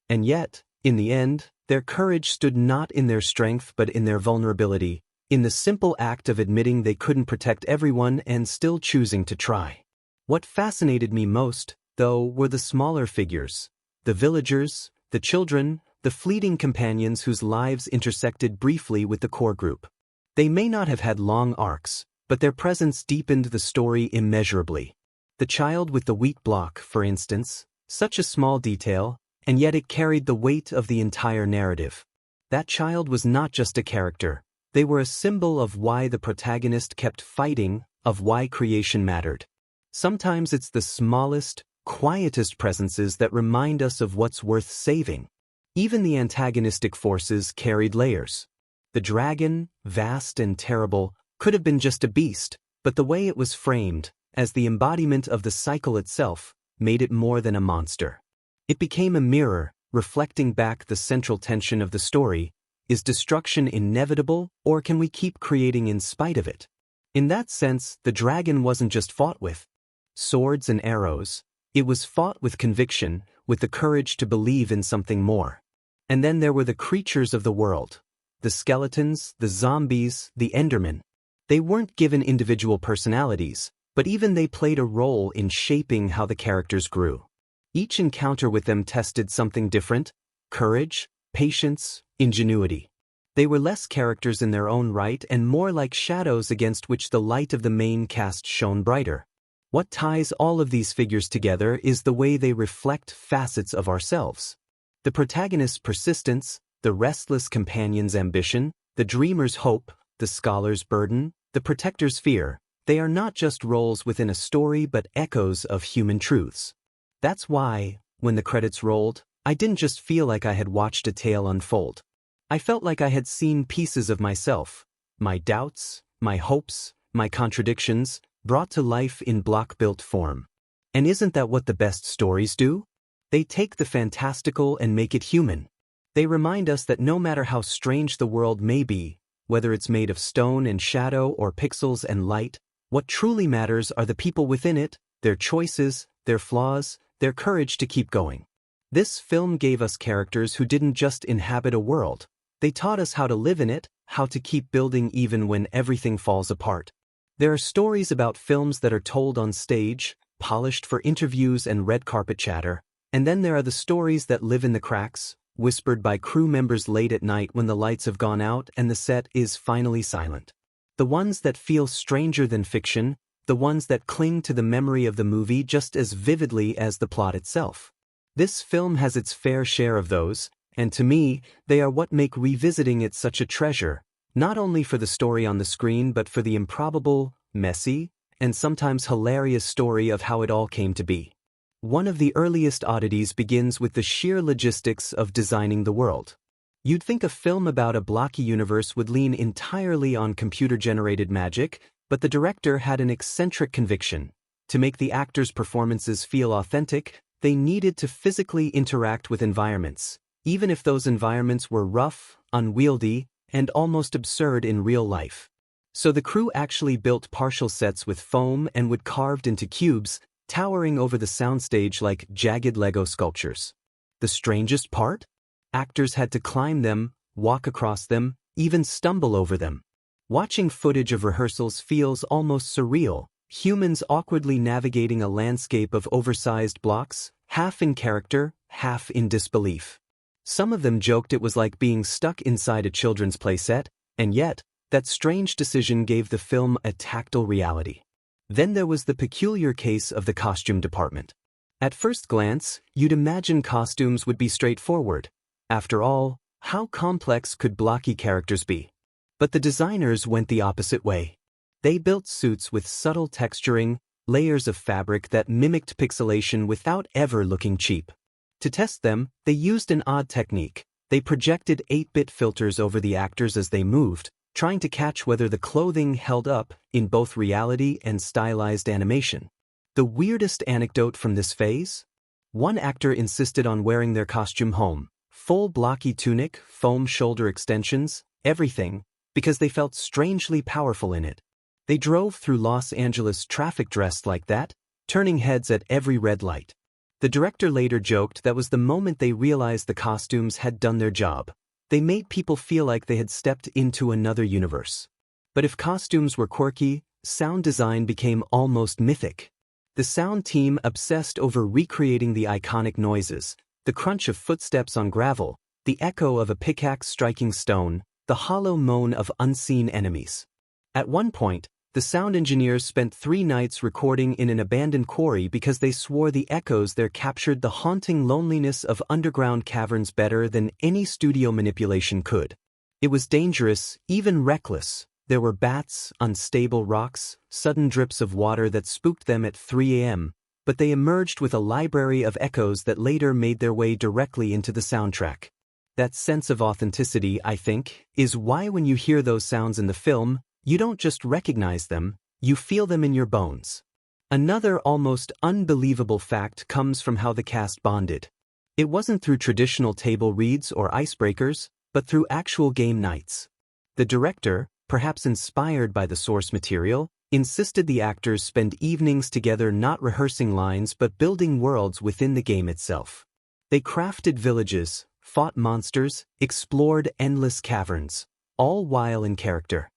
And yet, in the end, their courage stood not in their strength but in their vulnerability, in the simple act of admitting they couldn't protect everyone and still choosing to try. What fascinated me most, though, were the smaller figures. The villagers, the children, the fleeting companions whose lives intersected briefly with the core group. They may not have had long arcs, but their presence deepened the story immeasurably. The child with the weak block, for instance, such a small detail, and yet it carried the weight of the entire narrative. That child was not just a character, they were a symbol of why the protagonist kept fighting, of why creation mattered. Sometimes it's the smallest, quietest presences that remind us of what's worth saving. Even the antagonistic forces carried layers. The dragon, vast and terrible, could have been just a beast, but the way it was framed, as the embodiment of the cycle itself, made it more than a monster. It became a mirror, reflecting back the central tension of the story. Is destruction inevitable, or can we keep creating in spite of it? In that sense, the dragon wasn't just fought with swords and arrows. It was fought with conviction, with the courage to believe in something more. And then there were the creatures of the world. The skeletons, the zombies, the Endermen. They weren't given individual personalities, but even they played a role in shaping how the characters grew. Each encounter with them tested something different: courage, patience, ingenuity. They were less characters in their own right and more like shadows against which the light of the main cast shone brighter. What ties all of these figures together is the way they reflect facets of ourselves. The protagonist's persistence, the restless companion's ambition, the dreamer's hope, the scholar's burden, the protector's fear. They are not just roles within a story but echoes of human truths. That's why, when the credits rolled, I didn't just feel like I had watched a tale unfold. I felt like I had seen pieces of myself, my doubts, my hopes, my contradictions, brought to life in block-built form. And isn't that what the best stories do? They take the fantastical and make it human. They remind us that no matter how strange the world may be, whether it's made of stone and shadow or pixels and light, what truly matters are the people within it, their choices, their flaws, their courage to keep going. This film gave us characters who didn't just inhabit a world. They taught us how to live in it, how to keep building even when everything falls apart. There are stories about films that are told on stage, polished for interviews and red carpet chatter, and then there are the stories that live in the cracks, whispered by crew members late at night when the lights have gone out and the set is finally silent. The ones that feel stranger than fiction, the ones that cling to the memory of the movie just as vividly as the plot itself. This film has its fair share of those, and to me, they are what make revisiting it such a treasure, not only for the story on the screen but for the improbable, messy, and sometimes hilarious story of how it all came to be. One of the earliest oddities begins with the sheer logistics of designing the world. You'd think a film about a blocky universe would lean entirely on computer-generated magic, but the director had an eccentric conviction. To make the actors' performances feel authentic, they needed to physically interact with environments, even if those environments were rough, unwieldy, and almost absurd in real life. So the crew actually built partial sets with foam and wood carved into cubes, towering over the soundstage like jagged Lego sculptures. The strangest part? Actors had to climb them, walk across them, even stumble over them. Watching footage of rehearsals feels almost surreal, humans awkwardly navigating a landscape of oversized blocks, half in character, half in disbelief. Some of them joked it was like being stuck inside a children's playset, and yet, that strange decision gave the film a tactile reality. Then there was the peculiar case of the costume department. At first glance, you'd imagine costumes would be straightforward. After all, how complex could blocky characters be? But the designers went the opposite way. They built suits with subtle texturing, layers of fabric that mimicked pixelation without ever looking cheap. To test them, they used an odd technique. They projected 8-bit filters over the actors as they moved, trying to catch whether the clothing held up in both reality and stylized animation. The weirdest anecdote from this phase? One actor insisted on wearing their costume home, full blocky tunic, foam shoulder extensions, everything, because they felt strangely powerful in it. They drove through Los Angeles traffic dressed like that, turning heads at every red light. The director later joked that was the moment they realized the costumes had done their job. They made people feel like they had stepped into another universe. But if costumes were quirky, sound design became almost mythic. The sound team obsessed over recreating the iconic noises, the crunch of footsteps on gravel, the echo of a pickaxe striking stone, the hollow moan of unseen enemies. At one point, the sound engineers spent 3 nights recording in an abandoned quarry because they swore the echoes there captured the haunting loneliness of underground caverns better than any studio manipulation could. It was dangerous, even reckless. There were bats, unstable rocks, sudden drips of water that spooked them at 3 a.m., but they emerged with a library of echoes that later made their way directly into the soundtrack. That sense of authenticity, I think, is why when you hear those sounds in the film, you don't just recognize them, you feel them in your bones. Another almost unbelievable fact comes from how the cast bonded. It wasn't through traditional table reads or icebreakers, but through actual game nights. The director, perhaps inspired by the source material, insisted the actors spend evenings together not rehearsing lines but building worlds within the game itself. They crafted villages, fought monsters, explored endless caverns, all while in character.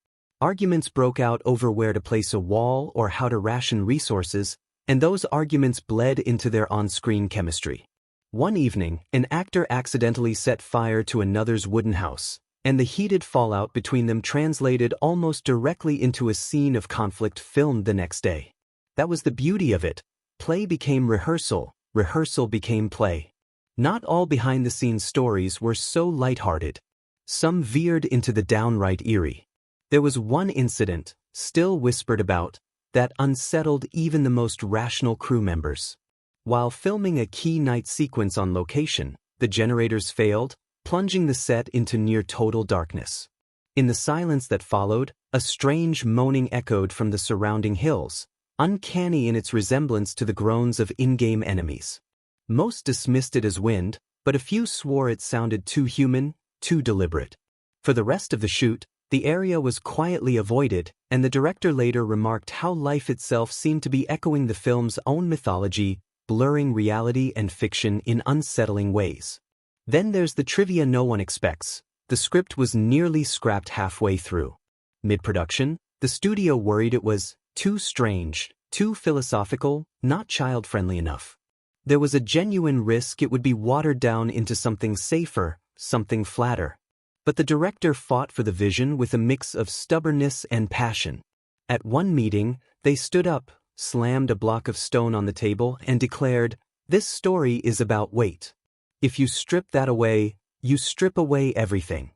Arguments broke out over where to place a wall or how to ration resources, and those arguments bled into their on-screen chemistry. One evening, an actor accidentally set fire to another's wooden house, and the heated fallout between them translated almost directly into a scene of conflict filmed the next day. That was the beauty of it. Play became rehearsal, rehearsal became play. Not all behind-the-scenes stories were so lighthearted. Some veered into the downright eerie. There was one incident, still whispered about, that unsettled even the most rational crew members. While filming a key night sequence on location, the generators failed, plunging the set into near-total darkness. In the silence that followed, a strange moaning echoed from the surrounding hills, uncanny in its resemblance to the groans of in-game enemies. Most dismissed it as wind, but a few swore it sounded too human, too deliberate. For the rest of the shoot, the area was quietly avoided, and the director later remarked how life itself seemed to be echoing the film's own mythology, blurring reality and fiction in unsettling ways. Then there's the trivia no one expects. The script was nearly scrapped halfway through. Mid-production, the studio worried it was too strange, too philosophical, not child-friendly enough. There was a genuine risk it would be watered down into something safer, something flatter. But the director fought for the vision with a mix of stubbornness and passion. At one meeting, they stood up, slammed a block of stone on the table, and declared, "This story is about weight. If you strip that away, you strip away everything."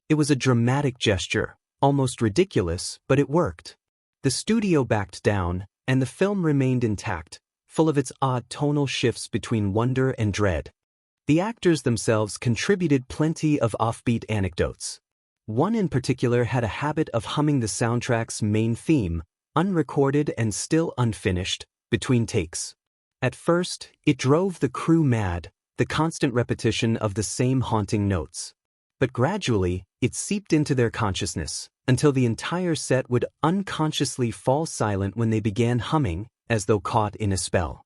It was a dramatic gesture, almost ridiculous, but it worked. The studio backed down, and the film remained intact, full of its odd tonal shifts between wonder and dread. The actors themselves contributed plenty of offbeat anecdotes. One in particular had a habit of humming the soundtrack's main theme, unrecorded and still unfinished, between takes. At first, it drove the crew mad, the constant repetition of the same haunting notes. But gradually, it seeped into their consciousness, until the entire set would unconsciously fall silent when they began humming, as though caught in a spell.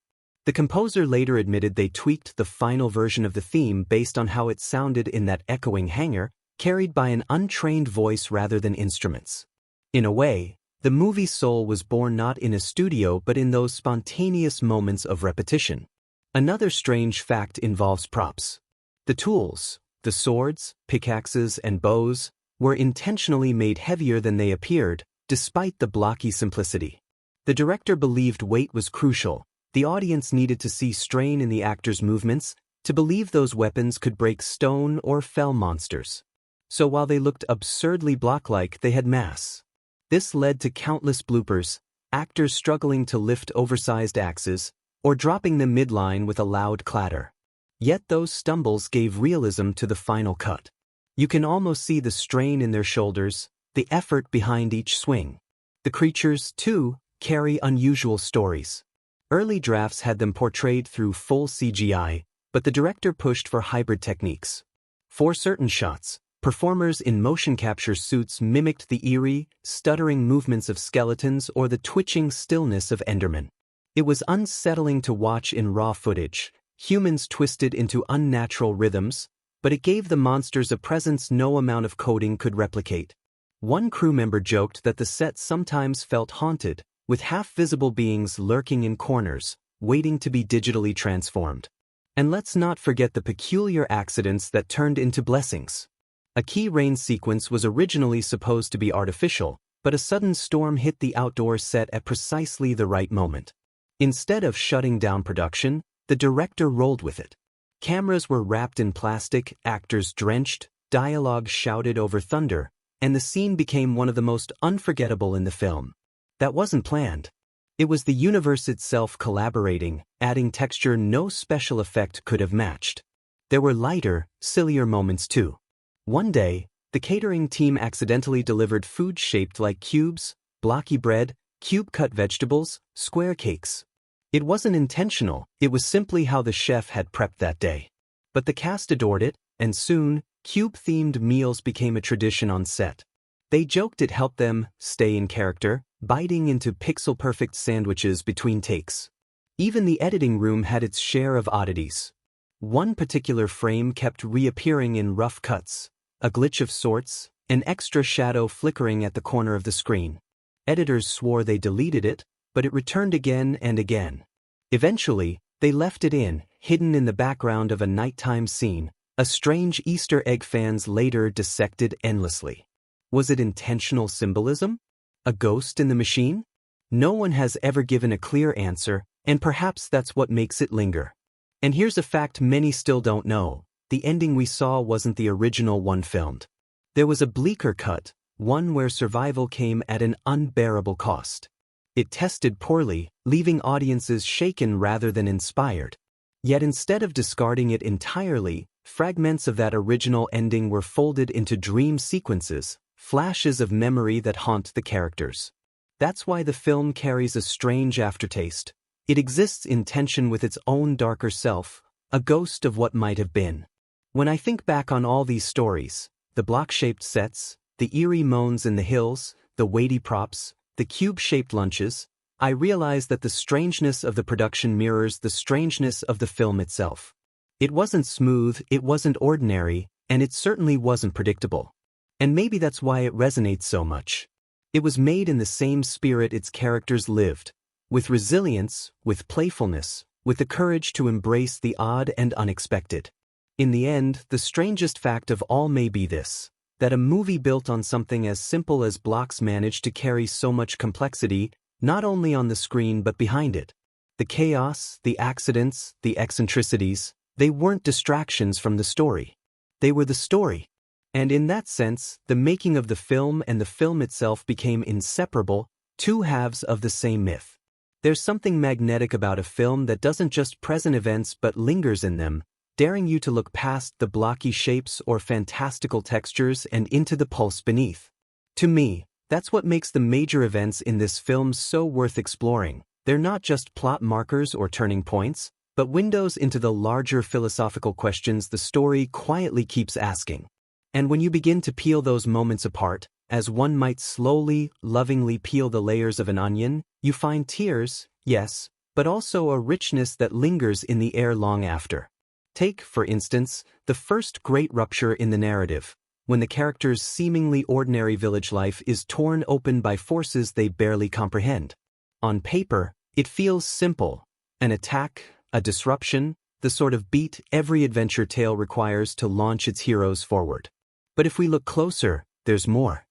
The composer later admitted they tweaked the final version of the theme based on how it sounded in that echoing hangar, carried by an untrained voice rather than instruments. In a way, the movie's soul was born not in a studio but in those spontaneous moments of repetition. Another strange fact involves props. The tools, the swords, pickaxes, and bows, were intentionally made heavier than they appeared, despite the blocky simplicity. The director believed weight was crucial. The audience needed to see strain in the actors' movements, to believe those weapons could break stone or fell monsters. So while they looked absurdly block-like, they had mass. This led to countless bloopers, actors struggling to lift oversized axes, or dropping them midline with a loud clatter. Yet those stumbles gave realism to the final cut. You can almost see the strain in their shoulders, the effort behind each swing. The creatures, too, carry unusual stories. Early drafts had them portrayed through full CGI, but the director pushed for hybrid techniques. For certain shots, performers in motion capture suits mimicked the eerie, stuttering movements of skeletons or the twitching stillness of Endermen. It was unsettling to watch in raw footage, humans twisted into unnatural rhythms, but it gave the monsters a presence no amount of coding could replicate. One crew member joked that the set sometimes felt haunted, with half-visible beings lurking in corners, waiting to be digitally transformed. And let's not forget the peculiar accidents that turned into blessings. A key rain sequence was originally supposed to be artificial, but a sudden storm hit the outdoor set at precisely the right moment. Instead of shutting down production, the director rolled with it. Cameras were wrapped in plastic, actors drenched, dialogue shouted over thunder, and the scene became one of the most unforgettable in the film. That wasn't planned. It was the universe itself collaborating, adding texture no special effect could have matched. There were lighter, sillier moments too. One day, the catering team accidentally delivered food shaped like cubes, blocky bread, cube-cut vegetables, square cakes. It wasn't intentional, it was simply how the chef had prepped that day. But the cast adored it, and soon, cube-themed meals became a tradition on set. They joked it helped them stay in character, biting into pixel-perfect sandwiches between takes. Even the editing room had its share of oddities. One particular frame kept reappearing in rough cuts, a glitch of sorts, an extra shadow flickering at the corner of the screen. Editors swore they deleted it, but it returned again and again. Eventually, they left it in, hidden in the background of a nighttime scene, a strange Easter egg fans later dissected endlessly. Was it intentional symbolism? A ghost in the machine? No one has ever given a clear answer, and perhaps that's what makes it linger. And here's a fact many still don't know. The ending we saw wasn't the original one filmed. There was a bleaker cut, one where survival came at an unbearable cost. It tested poorly, leaving audiences shaken rather than inspired. Yet instead of discarding it entirely, fragments of that original ending were folded into dream sequences, flashes of memory that haunt the characters. That's why the film carries a strange aftertaste. It exists in tension with its own darker self, a ghost of what might have been. When I think back on all these stories, the block-shaped sets, the eerie moans in the hills, the weighty props, the cube-shaped lunches, I realize that the strangeness of the production mirrors the strangeness of the film itself. It wasn't smooth, it wasn't ordinary, and it certainly wasn't predictable. And maybe that's why it resonates so much. It was made in the same spirit its characters lived, with resilience, with playfulness, with the courage to embrace the odd and unexpected. In the end, the strangest fact of all may be this, that a movie built on something as simple as blocks managed to carry so much complexity, not only on the screen but behind it. The chaos, the accidents, the eccentricities, they weren't distractions from the story. They were the story. And in that sense, the making of the film and the film itself became inseparable, two halves of the same myth. There's something magnetic about a film that doesn't just present events but lingers in them, daring you to look past the blocky shapes or fantastical textures and into the pulse beneath. To me, that's what makes the major events in this film so worth exploring. They're not just plot markers or turning points, but windows into the larger philosophical questions the story quietly keeps asking. And when you begin to peel those moments apart, as one might slowly, lovingly peel the layers of an onion, you find tears, yes, but also a richness that lingers in the air long after. Take, for instance, the first great rupture in the narrative, when the characters' seemingly ordinary village life is torn open by forces they barely comprehend. On paper, it feels simple, an attack, a disruption, the sort of beat every adventure tale requires to launch its heroes forward. But if we look closer, there's more.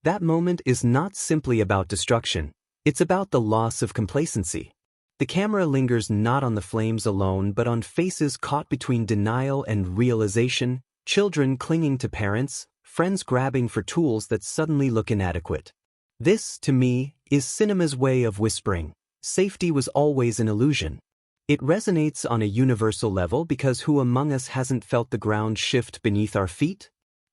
That moment is not simply about destruction, it's about the loss of complacency. The camera lingers not on the flames alone but on faces caught between denial and realization, children clinging to parents, friends grabbing for tools that suddenly look inadequate. This, to me, is cinema's way of whispering, safety was always an illusion. It resonates on a universal level because who among us hasn't felt the ground shift beneath our feet?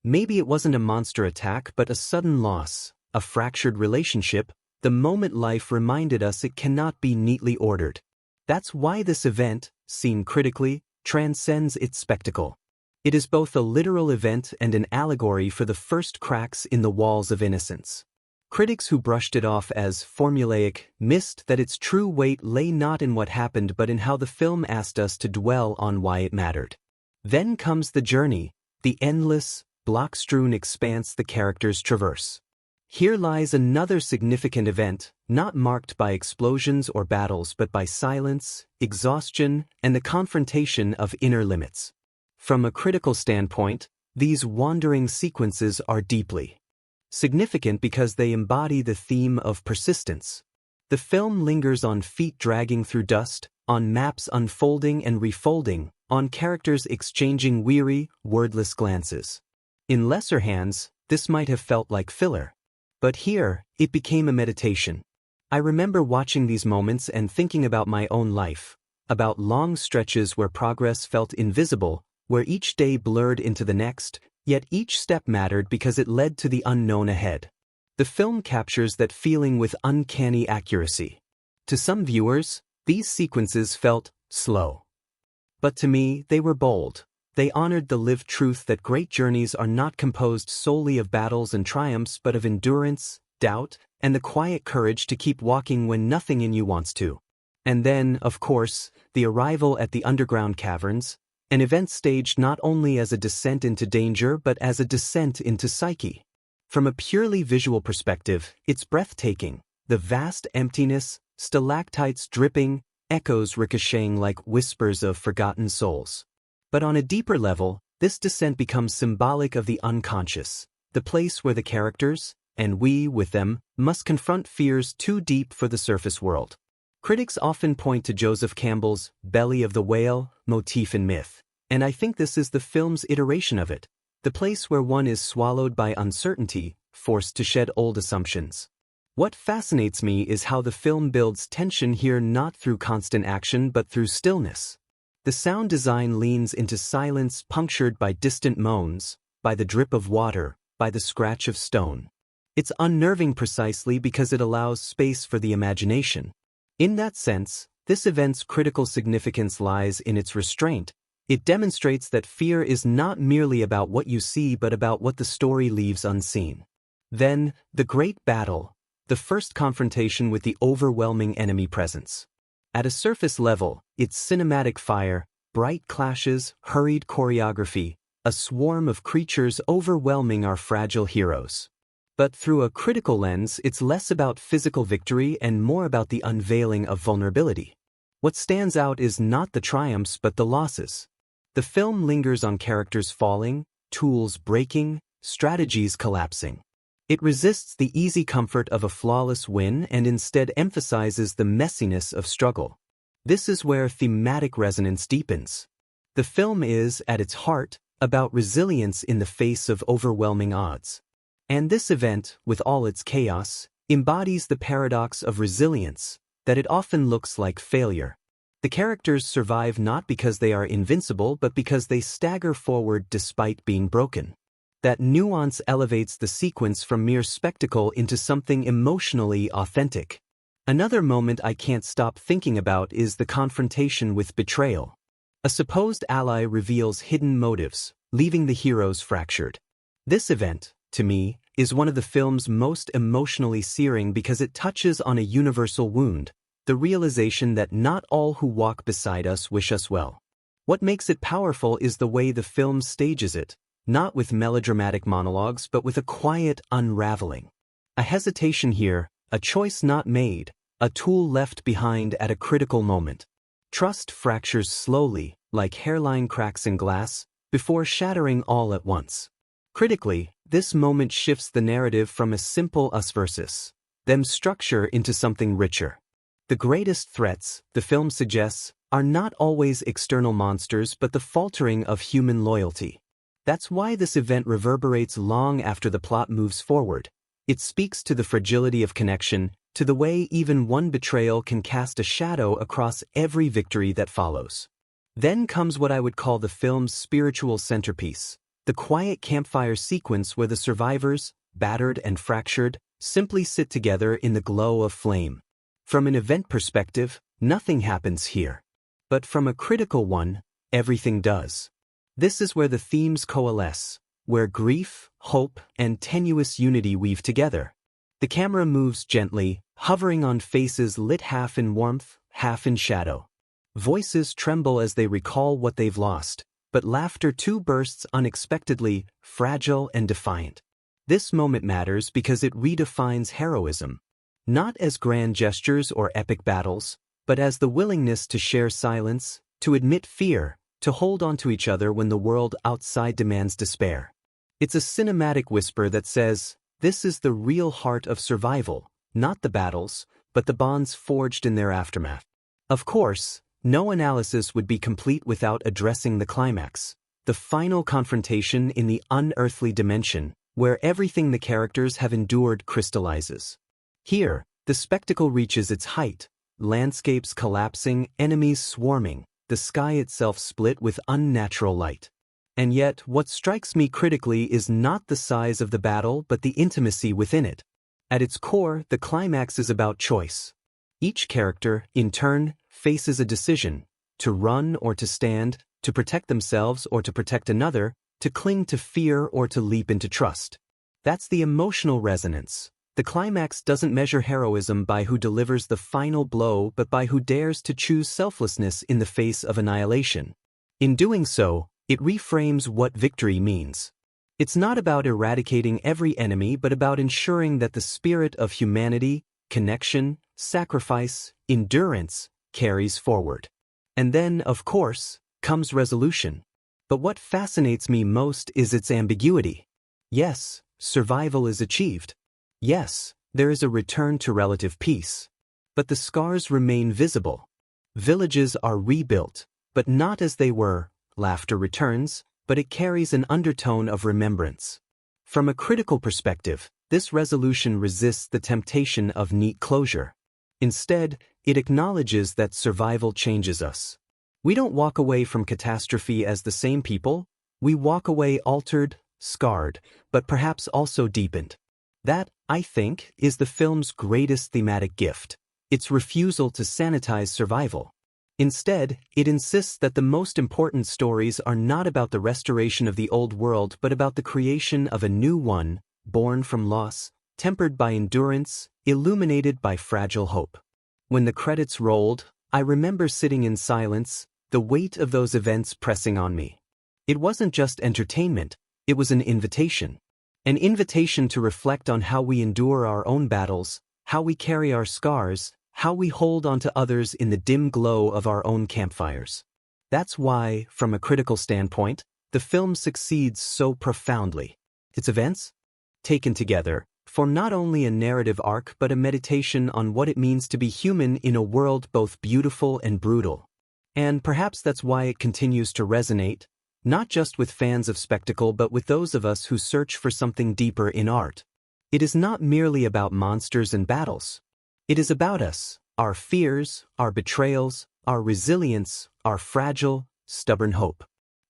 Maybe it wasn't a monster attack but a sudden loss, a fractured relationship, the moment life reminded us it cannot be neatly ordered. That's why this event, seen critically, transcends its spectacle. It is both a literal event and an allegory for the first cracks in the walls of innocence. Critics who brushed it off as formulaic missed that its true weight lay not in what happened but in how the film asked us to dwell on why it mattered. Then comes the journey, the endless, block-strewn expanse the characters traverse. Here lies another significant event, not marked by explosions or battles but by silence, exhaustion, and the confrontation of inner limits. From a critical standpoint, these wandering sequences are deeply significant because they embody the theme of persistence. The film lingers on feet dragging through dust, on maps unfolding and refolding, on characters exchanging weary, wordless glances. In lesser hands, this might have felt like filler. But here, it became a meditation. I remember watching these moments and thinking about my own life, about long stretches where progress felt invisible, where each day blurred into the next, yet each step mattered because it led to the unknown ahead. The film captures that feeling with uncanny accuracy. To some viewers, these sequences felt slow. But to me, they were bold. They honored the lived truth that great journeys are not composed solely of battles and triumphs but of endurance, doubt, and the quiet courage to keep walking when nothing in you wants to. And then, of course, the arrival at the underground caverns, an event staged not only as a descent into danger but as a descent into psyche. From a purely visual perspective, it's breathtaking. The vast emptiness, stalactites dripping, echoes ricocheting like whispers of forgotten souls. But on a deeper level, this descent becomes symbolic of the unconscious, the place where the characters, and we with them, must confront fears too deep for the surface world. Critics often point to Joseph Campbell's belly of the whale motif in myth, and I think this is the film's iteration of it, the place where one is swallowed by uncertainty, forced to shed old assumptions. What fascinates me is how the film builds tension here not through constant action but through stillness. The sound design leans into silence punctured by distant moans, by the drip of water, by the scratch of stone. It's unnerving precisely because it allows space for the imagination. In that sense, this event's critical significance lies in its restraint. It demonstrates that fear is not merely about what you see but about what the story leaves unseen. Then, the great battle, the first confrontation with the overwhelming enemy presence. At a surface level, it's cinematic fire, bright clashes, hurried choreography, a swarm of creatures overwhelming our fragile heroes. But through a critical lens, it's less about physical victory and more about the unveiling of vulnerability. What stands out is not the triumphs but the losses. The film lingers on characters falling, tools breaking, strategies collapsing. It resists the easy comfort of a flawless win and instead emphasizes the messiness of struggle. This is where thematic resonance deepens. The film is, at its heart, about resilience in the face of overwhelming odds. And this event, with all its chaos, embodies the paradox of resilience, that it often looks like failure. The characters survive not because they are invincible but because they stagger forward despite being broken. That nuance elevates the sequence from mere spectacle into something emotionally authentic. Another moment I can't stop thinking about is the confrontation with betrayal. A supposed ally reveals hidden motives, leaving the heroes fractured. This event, to me, is one of the film's most emotionally searing because it touches on a universal wound, the realization that not all who walk beside us wish us well. What makes it powerful is the way the film stages it, not with melodramatic monologues but with a quiet unraveling. A hesitation here, a choice not made, a tool left behind at a critical moment. Trust fractures slowly, like hairline cracks in glass, before shattering all at once. Critically, this moment shifts the narrative from a simple us versus them structure into something richer. The greatest threats, the film suggests, are not always external monsters but the faltering of human loyalty. That's why this event reverberates long after the plot moves forward. It speaks to the fragility of connection, to the way even one betrayal can cast a shadow across every victory that follows. Then comes what I would call the film's spiritual centerpiece, The quiet campfire sequence where the survivors, battered and fractured, simply sit together in the glow of flame. From an event perspective, nothing happens here. But from a critical one, everything does. This is where the themes coalesce, where grief, hope, and tenuous unity weave together. The camera moves gently, hovering on faces lit half in warmth, half in shadow. Voices tremble as they recall what they've lost, but laughter too bursts unexpectedly, fragile and defiant. This moment matters because it redefines heroism. Not as grand gestures or epic battles, but as the willingness to share silence, to admit fear, to hold on to each other when the world outside demands despair. It's a cinematic whisper that says, this is the real heart of survival, not the battles, but the bonds forged in their aftermath. Of course, no analysis would be complete without addressing the climax, the final confrontation in the unearthly dimension, where everything the characters have endured crystallizes. Here, the spectacle reaches its height, landscapes collapsing, enemies swarming, the sky itself split with unnatural light. And yet, what strikes me critically is not the size of the battle but the intimacy within it. At its core, the climax is about choice. Each character, in turn, faces a decision, to run or to stand, to protect themselves or to protect another, to cling to fear or to leap into trust. That's the emotional resonance. The climax doesn't measure heroism by who delivers the final blow but by who dares to choose selflessness in the face of annihilation. In doing so, it reframes what victory means. It's not about eradicating every enemy but about ensuring that the spirit of humanity, connection, sacrifice, endurance carries forward. And then, of course, comes resolution. But what fascinates me most is its ambiguity. Yes, survival is achieved. Yes, there is a return to relative peace. But the scars remain visible. Villages are rebuilt, but not as they were. Laughter returns, but it carries an undertone of remembrance. From a critical perspective, this resolution resists the temptation of neat closure. Instead, it acknowledges that survival changes us. We don't walk away from catastrophe as the same people. We walk away altered, scarred, but perhaps also deepened. That, I think, is the film's greatest thematic gift, its refusal to sanitize survival. Instead, it insists that the most important stories are not about the restoration of the old world but about the creation of a new one, born from loss, tempered by endurance, illuminated by fragile hope. When the credits rolled, I remember sitting in silence, the weight of those events pressing on me. It wasn't just entertainment, it was an invitation. An invitation to reflect on how we endure our own battles, how we carry our scars, how we hold on to others in the dim glow of our own campfires. That's why, from a critical standpoint, the film succeeds so profoundly. Its events, taken together, form not only a narrative arc but a meditation on what it means to be human in a world both beautiful and brutal. And perhaps that's why it continues to resonate, not just with fans of spectacle but with those of us who search for something deeper in art. It is not merely about monsters and battles. It is about us, our fears, our betrayals, our resilience, our fragile, stubborn hope.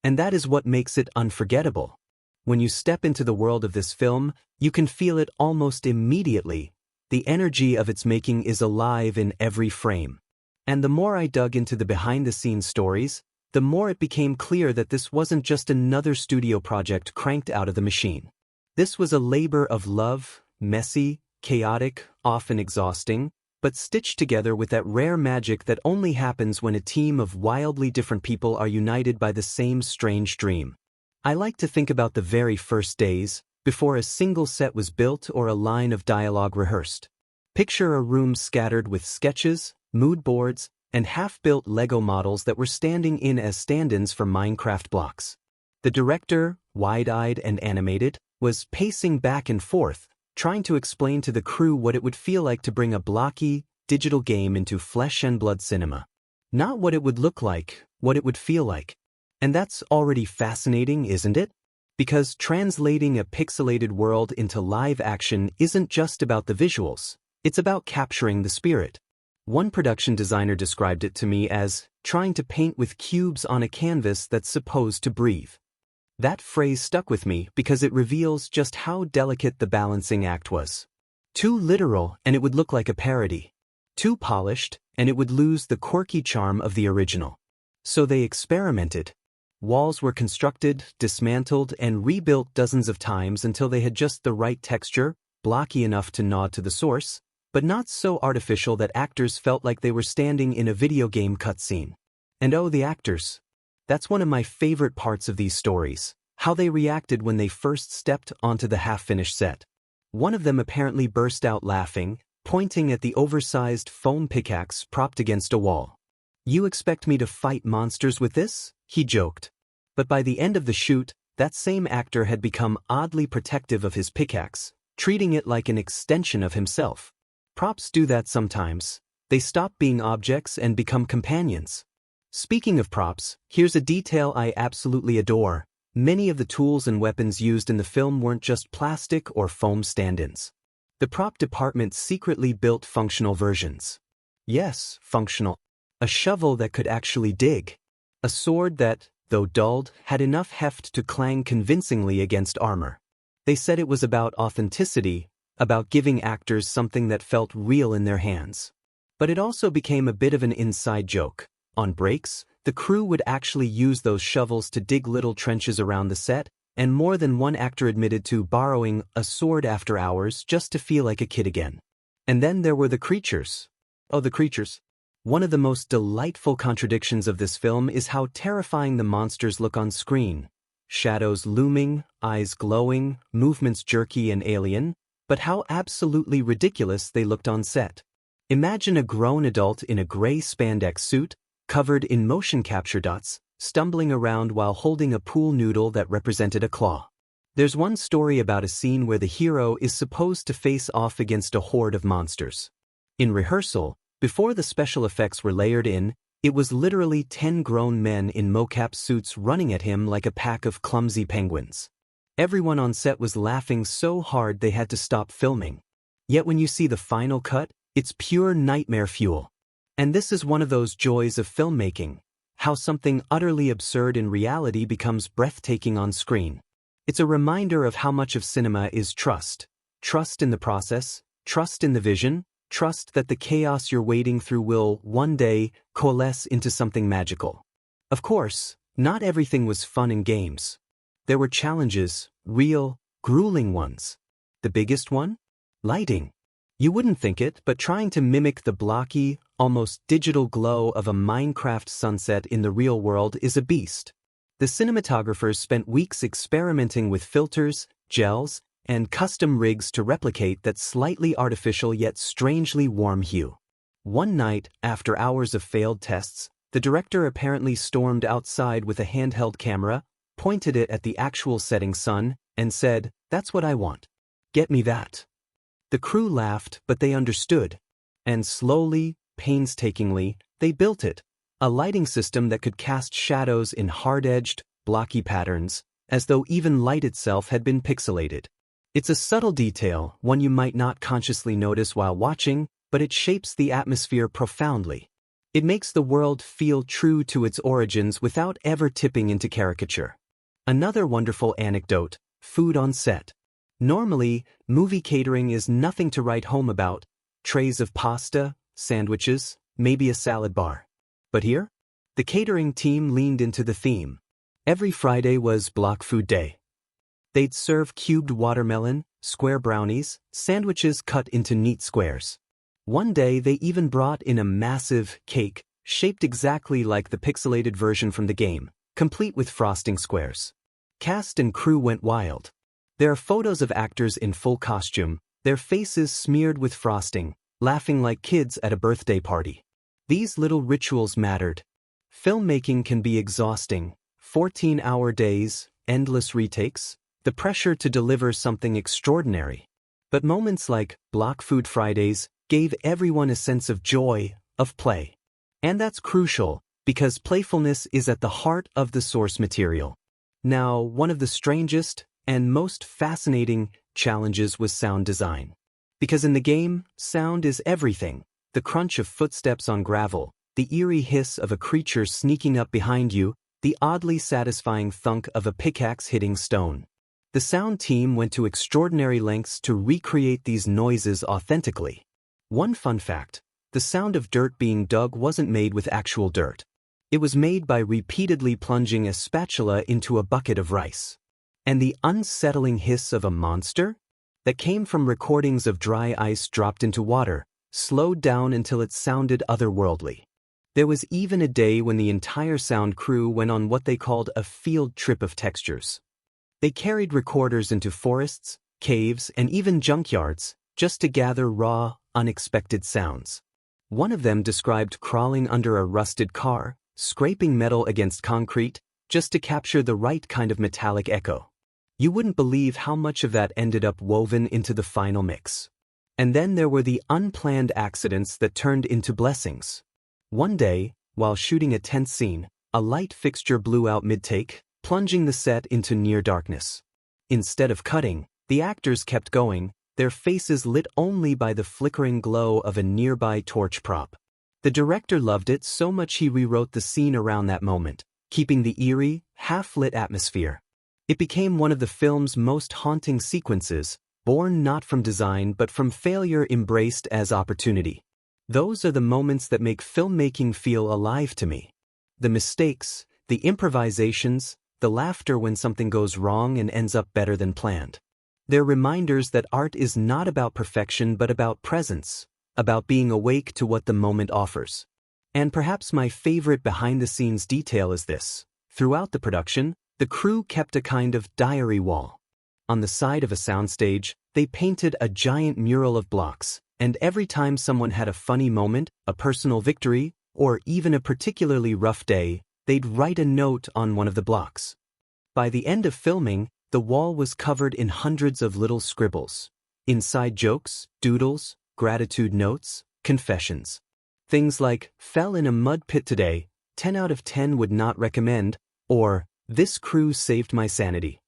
And that is what makes it unforgettable. When you step into the world of this film, you can feel it almost immediately. The energy of its making is alive in every frame. And the more I dug into the behind-the-scenes stories, the more it became clear that this wasn't just another studio project cranked out of the machine. This was a labor of love, messy, chaotic, often exhausting, but stitched together with that rare magic that only happens when a team of wildly different people are united by the same strange dream. I like to think about the very first days, before a single set was built or a line of dialogue rehearsed. Picture a room scattered with sketches, mood boards, and half-built Lego models that were standing in as stand-ins for Minecraft blocks. The director, wide-eyed and animated, was pacing back and forth, trying to explain to the crew what it would feel like to bring a blocky, digital game into flesh and blood cinema. Not what it would look like, what it would feel like. And that's already fascinating, isn't it? Because translating a pixelated world into live action isn't just about the visuals, it's about capturing the spirit. One production designer described it to me as trying to paint with cubes on a canvas that's supposed to breathe. That phrase stuck with me because it reveals just how delicate the balancing act was. Too literal and it would look like a parody. Too polished and it would lose the quirky charm of the original. So they experimented. Walls were constructed, dismantled, and rebuilt dozens of times until they had just the right texture, blocky enough to nod to the source, but not so artificial that actors felt like they were standing in a video game cutscene. And oh, the actors. That's one of my favorite parts of these stories, how they reacted when they first stepped onto the half-finished set. One of them apparently burst out laughing, pointing at the oversized foam pickaxe propped against a wall. "You expect me to fight monsters with this?" he joked. But by the end of the shoot, that same actor had become oddly protective of his pickaxe, treating it like an extension of himself. Props do that sometimes. They stop being objects and become companions. Speaking of props, here's a detail I absolutely adore. Many of the tools and weapons used in the film weren't just plastic or foam stand-ins. The prop department secretly built functional versions. Yes, functional. A shovel that could actually dig. A sword that, though dulled, had enough heft to clang convincingly against armor. They said it was about authenticity, about giving actors something that felt real in their hands. But it also became a bit of an inside joke. On breaks, the crew would actually use those shovels to dig little trenches around the set, and more than one actor admitted to borrowing a sword after hours just to feel like a kid again. And then there were the creatures. Oh, the creatures. One of the most delightful contradictions of this film is how terrifying the monsters look on screen. Shadows looming, eyes glowing, movements jerky and alien, but how absolutely ridiculous they looked on set. Imagine a grown adult in a gray spandex suit, covered in motion capture dots, stumbling around while holding a pool noodle that represented a claw. There's one story about a scene where the hero is supposed to face off against a horde of monsters. In rehearsal, before the special effects were layered in, it was literally 10 grown men in mocap suits running at him like a pack of clumsy penguins. Everyone on set was laughing so hard they had to stop filming. Yet when you see the final cut, it's pure nightmare fuel. And this is one of those joys of filmmaking, how something utterly absurd in reality becomes breathtaking on screen. It's a reminder of how much of cinema is trust. Trust in the process, trust in the vision, trust that the chaos you're wading through will, one day, coalesce into something magical. Of course, not everything was fun and games. There were challenges, real, grueling ones. The biggest one? Lighting. You wouldn't think it, but trying to mimic the blocky, almost digital glow of a Minecraft sunset in the real world is a beast. The cinematographers spent weeks experimenting with filters, gels, and custom rigs to replicate that slightly artificial yet strangely warm hue. One night, after hours of failed tests, the director apparently stormed outside with a handheld camera, pointed it at the actual setting sun, and said, "That's what I want. Get me that." The crew laughed, but they understood. And slowly, painstakingly, they built it. A lighting system that could cast shadows in hard-edged, blocky patterns, as though even light itself had been pixelated. It's a subtle detail, one you might not consciously notice while watching, but it shapes the atmosphere profoundly. It makes the world feel true to its origins without ever tipping into caricature. Another wonderful anecdote: food on set. Normally, movie catering is nothing to write home about. Trays of pasta, sandwiches, maybe a salad bar. But here, the catering team leaned into the theme. Every Friday was block food day. They'd serve cubed watermelon, square brownies, sandwiches cut into neat squares. One day they even brought in a massive cake, shaped exactly like the pixelated version from the game, complete with frosting squares. Cast and crew went wild. There are photos of actors in full costume, their faces smeared with frosting, laughing like kids at a birthday party. These little rituals mattered. Filmmaking can be exhausting. 14-hour days, endless retakes, the pressure to deliver something extraordinary. But moments like Block Food Fridays gave everyone a sense of joy, of play. And that's crucial, because playfulness is at the heart of the source material. Now, one of the strangest and most fascinating challenges was sound design. Because in the game, sound is everything. The crunch of footsteps on gravel, the eerie hiss of a creature sneaking up behind you, the oddly satisfying thunk of a pickaxe hitting stone. The sound team went to extraordinary lengths to recreate these noises authentically. One fun fact: the sound of dirt being dug wasn't made with actual dirt. It was made by repeatedly plunging a spatula into a bucket of rice. And the unsettling hiss of a monster? That came from recordings of dry ice dropped into water, slowed down until it sounded otherworldly. There was even a day when the entire sound crew went on what they called a field trip of textures. They carried recorders into forests, caves, and even junkyards, just to gather raw, unexpected sounds. One of them described crawling under a rusted car, scraping metal against concrete, just to capture the right kind of metallic echo. You wouldn't believe how much of that ended up woven into the final mix. And then there were the unplanned accidents that turned into blessings. One day, while shooting a tense scene, a light fixture blew out mid-take, plunging the set into near darkness. Instead of cutting, the actors kept going, their faces lit only by the flickering glow of a nearby torch prop. The director loved it so much he rewrote the scene around that moment, keeping the eerie, half-lit atmosphere. It became one of the film's most haunting sequences, born not from design but from failure embraced as opportunity. Those are the moments that make filmmaking feel alive to me. The mistakes, the improvisations, the laughter when something goes wrong and ends up better than planned. They're reminders that art is not about perfection but about presence, about being awake to what the moment offers. And perhaps my favorite behind-the-scenes detail is this. Throughout the production, the crew kept a kind of diary wall. On the side of a soundstage, they painted a giant mural of blocks, and every time someone had a funny moment, a personal victory, or even a particularly rough day, they'd write a note on one of the blocks. By the end of filming, the wall was covered in hundreds of little scribbles. Inside jokes, doodles, gratitude notes, confessions. Things like, fell in a mud pit today, 10 out of 10 would not recommend, or, this crew saved my sanity.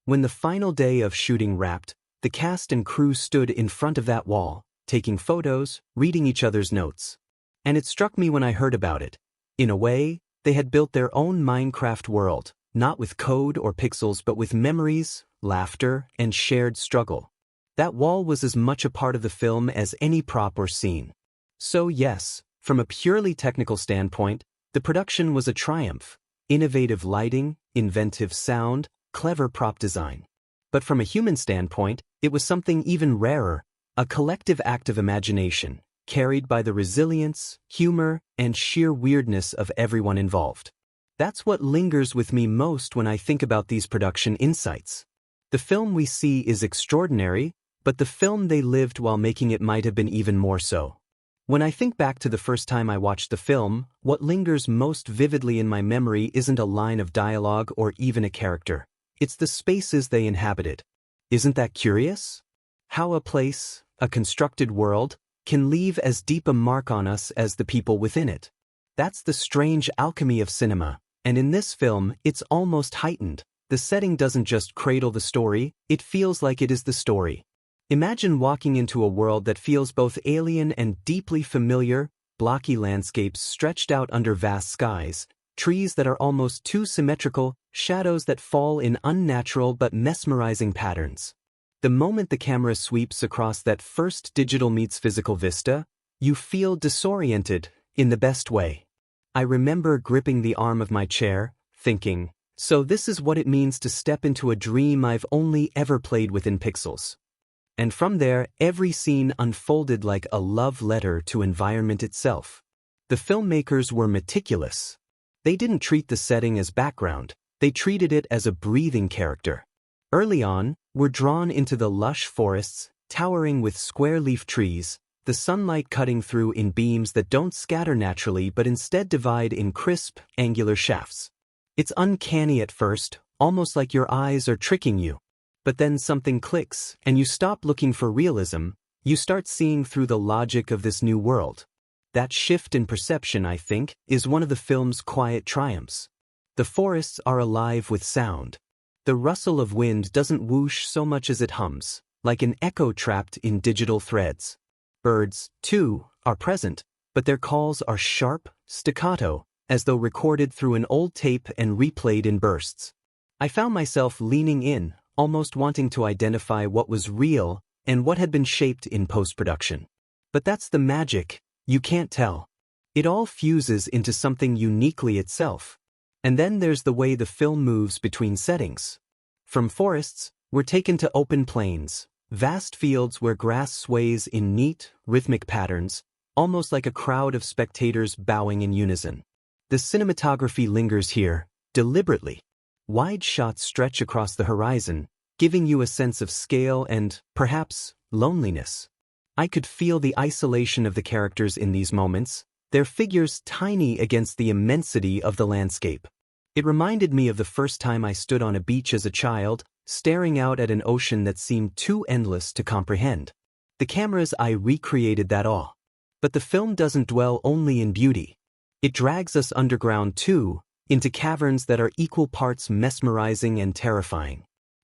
When the final day of shooting wrapped, the cast and crew stood in front of that wall, taking photos, reading each other's notes. And it struck me when I heard about it. In a way, they had built their own Minecraft world, not with code or pixels but with memories, laughter, and shared struggle. That wall was as much a part of the film as any prop or scene. So yes, from a purely technical standpoint, the production was a triumph. Innovative lighting, inventive sound, clever prop design. But from a human standpoint, it was something even rarer, a collective act of imagination, carried by the resilience, humor, and sheer weirdness of everyone involved. That's what lingers with me most when I think about these production insights. The film we see is extraordinary, but the film they lived while making it might have been even more so. When I think back to the first time I watched the film, what lingers most vividly in my memory isn't a line of dialogue or even a character. It's the spaces they inhabited. Isn't that curious? How a place, a constructed world, can leave as deep a mark on us as the people within it. That's the strange alchemy of cinema, and in this film, it's almost heightened. The setting doesn't just cradle the story, it feels like it is the story. Imagine walking into a world that feels both alien and deeply familiar, blocky landscapes stretched out under vast skies, trees that are almost too symmetrical, shadows that fall in unnatural but mesmerizing patterns. The moment the camera sweeps across that first digital meets physical vista, you feel disoriented, in the best way. I remember gripping the arm of my chair, thinking, so this is what it means to step into a dream I've only ever played with in pixels. And from there, every scene unfolded like a love letter to environment itself. The filmmakers were meticulous. They didn't treat the setting as background, they treated it as a breathing character. Early on, we're drawn into the lush forests, towering with square-leaf trees, the sunlight cutting through in beams that don't scatter naturally but instead divide in crisp, angular shafts. It's uncanny at first, almost like your eyes are tricking you. But then something clicks, and you stop looking for realism, you start seeing through the logic of this new world. That shift in perception, I think, is one of the film's quiet triumphs. The forests are alive with sound. The rustle of wind doesn't whoosh so much as it hums, like an echo trapped in digital threads. Birds, too, are present, but their calls are sharp, staccato, as though recorded through an old tape and replayed in bursts. I found myself leaning in, almost wanting to identify what was real and what had been shaped in post-production. But that's the magic, you can't tell. It all fuses into something uniquely itself. And then there's the way the film moves between settings. From forests, we're taken to open plains, vast fields where grass sways in neat, rhythmic patterns, almost like a crowd of spectators bowing in unison. The cinematography lingers here, deliberately. Wide shots stretch across the horizon, giving you a sense of scale and, perhaps, loneliness. I could feel the isolation of the characters in these moments, their figures tiny against the immensity of the landscape. It reminded me of the first time I stood on a beach as a child, staring out at an ocean that seemed too endless to comprehend. The camera's eye recreated that awe. But the film doesn't dwell only in beauty. It drags us underground too, into caverns that are equal parts mesmerizing and terrifying.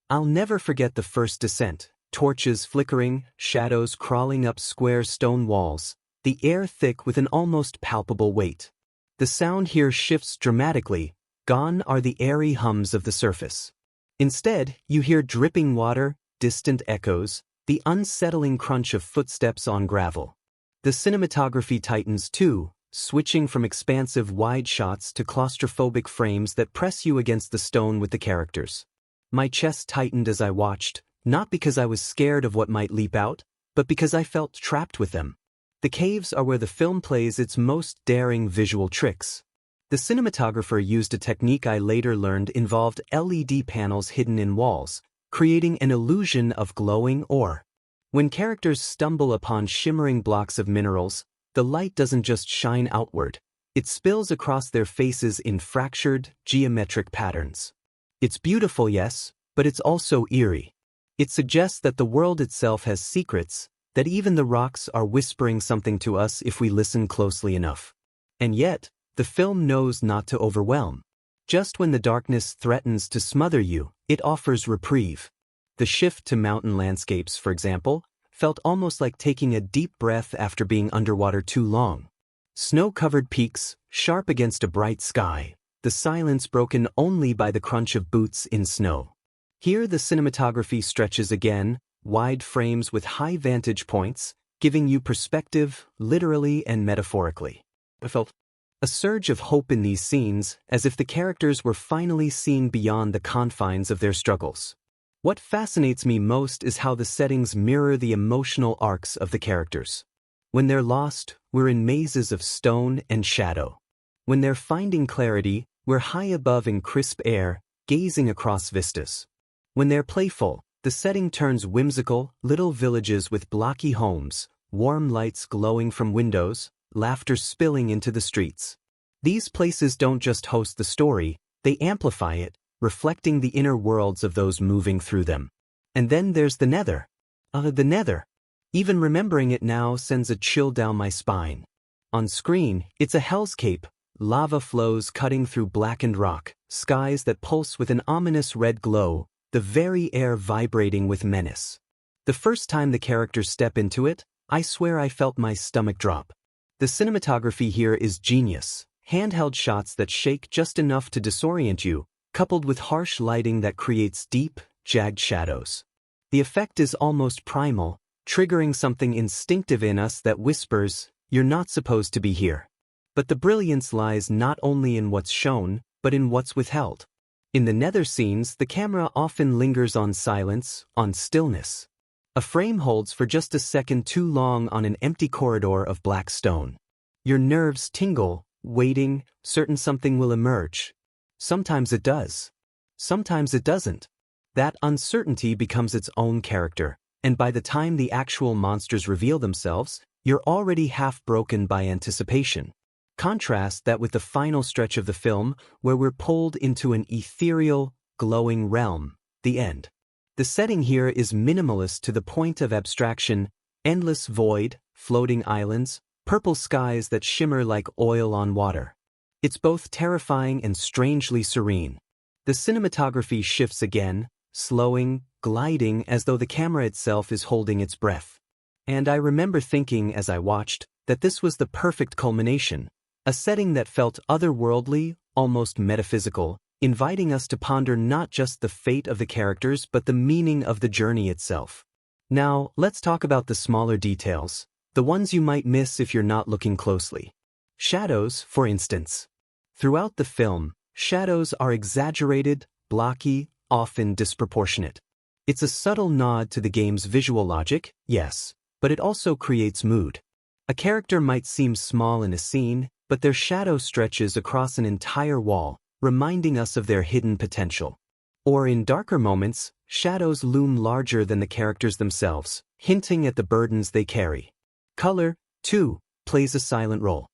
I'll never forget the first descent, torches flickering, shadows crawling up square stone walls, the air thick with an almost palpable weight. The sound here shifts dramatically, gone are the airy hums of the surface. Instead, you hear dripping water, distant echoes, the unsettling crunch of footsteps on gravel. The cinematography tightens too, switching from expansive wide shots to claustrophobic frames that press you against the stone with the characters. My chest tightened as I watched, not because I was scared of what might leap out, but because I felt trapped with them. The caves are where the film plays its most daring visual tricks. The cinematographer used a technique I later learned involved LED panels hidden in walls, creating an illusion of glowing ore. When characters stumble upon shimmering blocks of minerals, the light doesn't just shine outward, it spills across their faces in fractured, geometric patterns. It's beautiful, yes, but it's also eerie. It suggests that the world itself has secrets, that even the rocks are whispering something to us if we listen closely enough. And yet, the film knows not to overwhelm. Just when the darkness threatens to smother you, it offers reprieve. The shift to mountain landscapes, for example, felt almost like taking a deep breath after being underwater too long. Snow-covered peaks, sharp against a bright sky, the silence broken only by the crunch of boots in snow. Here the cinematography stretches again, wide frames with high vantage points, giving you perspective, literally and metaphorically. I felt a surge of hope in these scenes, as if the characters were finally seen beyond the confines of their struggles. What fascinates me most is how the settings mirror the emotional arcs of the characters. When they're lost, we're in mazes of stone and shadow. When they're finding clarity, we're high above in crisp air, gazing across vistas. When they're playful, the setting turns whimsical, little villages with blocky homes, warm lights glowing from windows, laughter spilling into the streets. These places don't just host the story, they amplify it, reflecting the inner worlds of those moving through them. And then there's the Nether. The Nether. Even remembering it now sends a chill down my spine. On screen, it's a hellscape, lava flows cutting through blackened rock, skies that pulse with an ominous red glow, the very air vibrating with menace. The first time the characters step into it, I swear I felt my stomach drop. The cinematography here is genius, handheld shots that shake just enough to disorient you, coupled with harsh lighting that creates deep, jagged shadows. The effect is almost primal, triggering something instinctive in us that whispers, "You're not supposed to be here." But the brilliance lies not only in what's shown, but in what's withheld. In the Nether scenes, the camera often lingers on silence, on stillness. A frame holds for just a second too long on an empty corridor of black stone. Your nerves tingle, waiting, certain something will emerge. Sometimes it does. Sometimes it doesn't. That uncertainty becomes its own character, and by the time the actual monsters reveal themselves, you're already half broken by anticipation. Contrast that with the final stretch of the film, where we're pulled into an ethereal, glowing realm, the end. The setting here is minimalist to the point of abstraction, endless void, floating islands, purple skies that shimmer like oil on water. It's both terrifying and strangely serene. The cinematography shifts again, slowing, gliding as though the camera itself is holding its breath. And I remember thinking as I watched that this was the perfect culmination, A setting that felt otherworldly, almost metaphysical, inviting us to ponder not just the fate of the characters but the meaning of the journey itself. Now, let's talk about the smaller details, the ones you might miss if you're not looking closely. Shadows, for instance. Throughout the film, shadows are exaggerated, blocky, often disproportionate. It's a subtle nod to the game's visual logic, yes, but it also creates mood. A character might seem small in a scene, but their shadow stretches across an entire wall, reminding us of their hidden potential. Or in darker moments, shadows loom larger than the characters themselves, hinting at the burdens they carry. Color, too, plays a silent role.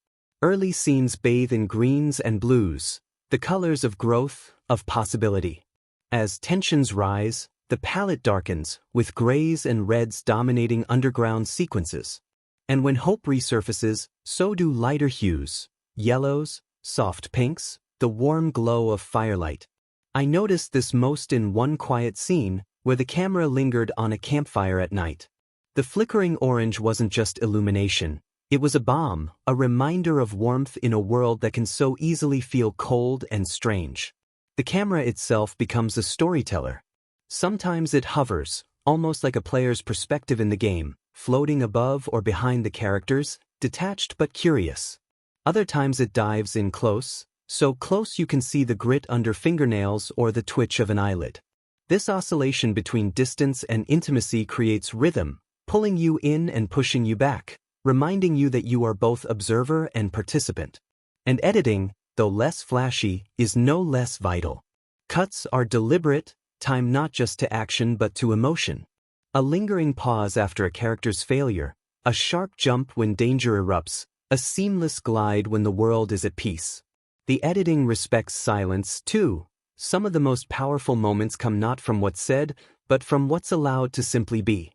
Early scenes bathe in greens and blues, the colors of growth, of possibility. As tensions rise, the palette darkens, with grays and reds dominating underground sequences. And when hope resurfaces, so do lighter hues, yellows, soft pinks, the warm glow of firelight. I noticed this most in one quiet scene, where the camera lingered on a campfire at night. The flickering orange wasn't just illumination, it was a balm, a reminder of warmth in a world that can so easily feel cold and strange. The camera itself becomes a storyteller. Sometimes it hovers, almost like a player's perspective in the game, floating above or behind the characters, detached but curious. Other times it dives in close, so close you can see the grit under fingernails or the twitch of an eyelid. This oscillation between distance and intimacy creates rhythm, pulling you in and pushing you back, reminding you that you are both observer and participant. And editing, though less flashy, is no less vital. Cuts are deliberate, timed not just to action but to emotion. A lingering pause after a character's failure, a sharp jump when danger erupts, a seamless glide when the world is at peace. The editing respects silence, too. Some of the most powerful moments come not from what's said, but from what's allowed to simply be.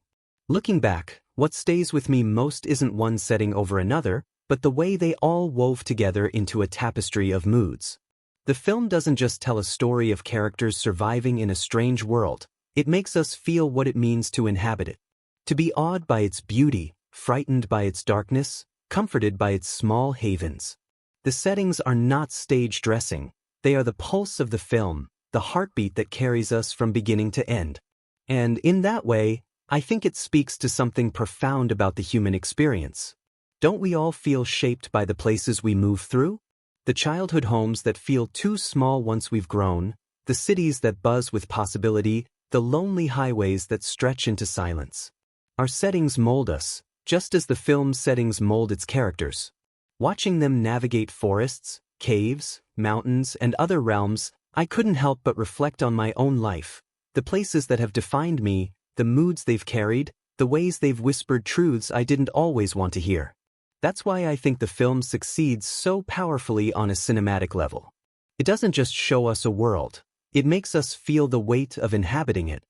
Looking back, what stays with me most isn't one setting over another, but the way they all wove together into a tapestry of moods. The film doesn't just tell a story of characters surviving in a strange world, it makes us feel what it means to inhabit it. To be awed by its beauty, frightened by its darkness, comforted by its small havens. The settings are not stage dressing, they are the pulse of the film, the heartbeat that carries us from beginning to end. And in that way, I think it speaks to something profound about the human experience. Don't we all feel shaped by the places we move through? The childhood homes that feel too small once we've grown, the cities that buzz with possibility, the lonely highways that stretch into silence. Our settings mold us, just as the film's settings mold its characters. Watching them navigate forests, caves, mountains, and other realms, I couldn't help but reflect on my own life, the places that have defined me, the moods they've carried, the ways they've whispered truths I didn't always want to hear. That's why I think the film succeeds so powerfully on a cinematic level. It doesn't just show us a world, it makes us feel the weight of inhabiting it.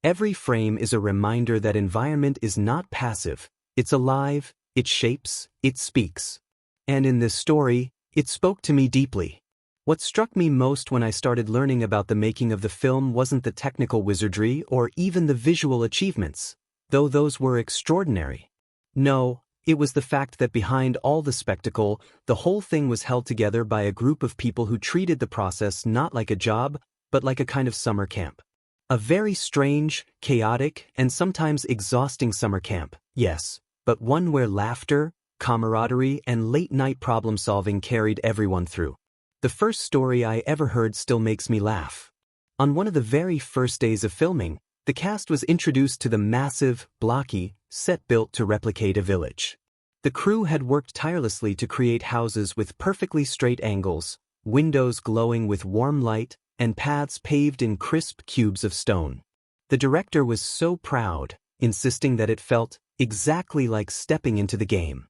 Every frame is a reminder that environment is not passive, it's alive, it shapes, it speaks. And in this story, it spoke to me deeply. What struck me most when I started learning about the making of the film wasn't the technical wizardry or even the visual achievements, though those were extraordinary. No, it was the fact that behind all the spectacle, the whole thing was held together by a group of people who treated the process not like a job, but like a kind of summer camp. A very strange, chaotic, and sometimes exhausting summer camp, yes, but one where laughter, camaraderie, and late-night problem-solving carried everyone through. The first story I ever heard still makes me laugh. On one of the very first days of filming, the cast was introduced to the massive, blocky, set built to replicate a village. The crew had worked tirelessly to create houses with perfectly straight angles, windows glowing with warm light, and paths paved in crisp cubes of stone. The director was so proud, insisting that it felt exactly like stepping into the game.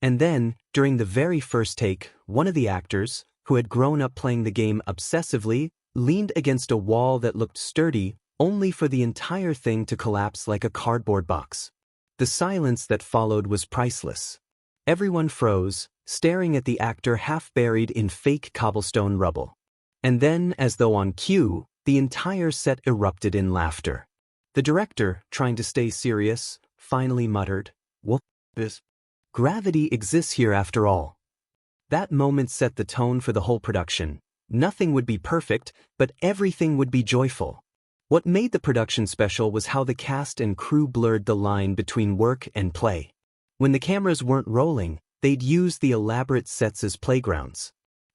And then, during the very first take, one of the actors, who had grown up playing the game obsessively, leaned against a wall that looked sturdy, only for the entire thing to collapse like a cardboard box. The silence that followed was priceless. Everyone froze, staring at the actor half buried in fake cobblestone rubble. And then, as though on cue, the entire set erupted in laughter. The director, trying to stay serious, finally muttered, "What this? Gravity exists here after all." That moment set the tone for the whole production. Nothing would be perfect, but everything would be joyful. What made the production special was how the cast and crew blurred the line between work and play. When the cameras weren't rolling, they'd use the elaborate sets as playgrounds.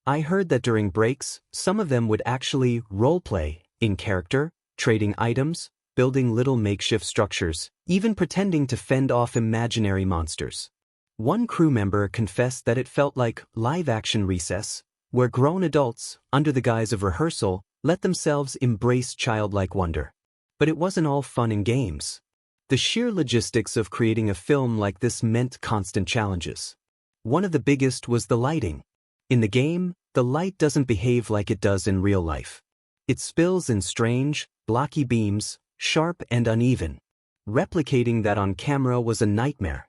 I heard that during breaks, some of them would actually role-play, in character, trading items, building little makeshift structures, even pretending to fend off imaginary monsters. One crew member confessed that it felt like live-action recess, where grown adults, under the guise of rehearsal, let themselves embrace childlike wonder. But it wasn't all fun and games. The sheer logistics of creating a film like this meant constant challenges. One of the biggest was the lighting. In the game, the light doesn't behave like it does in real life. It spills in strange, blocky beams, sharp and uneven. Replicating that on camera was a nightmare.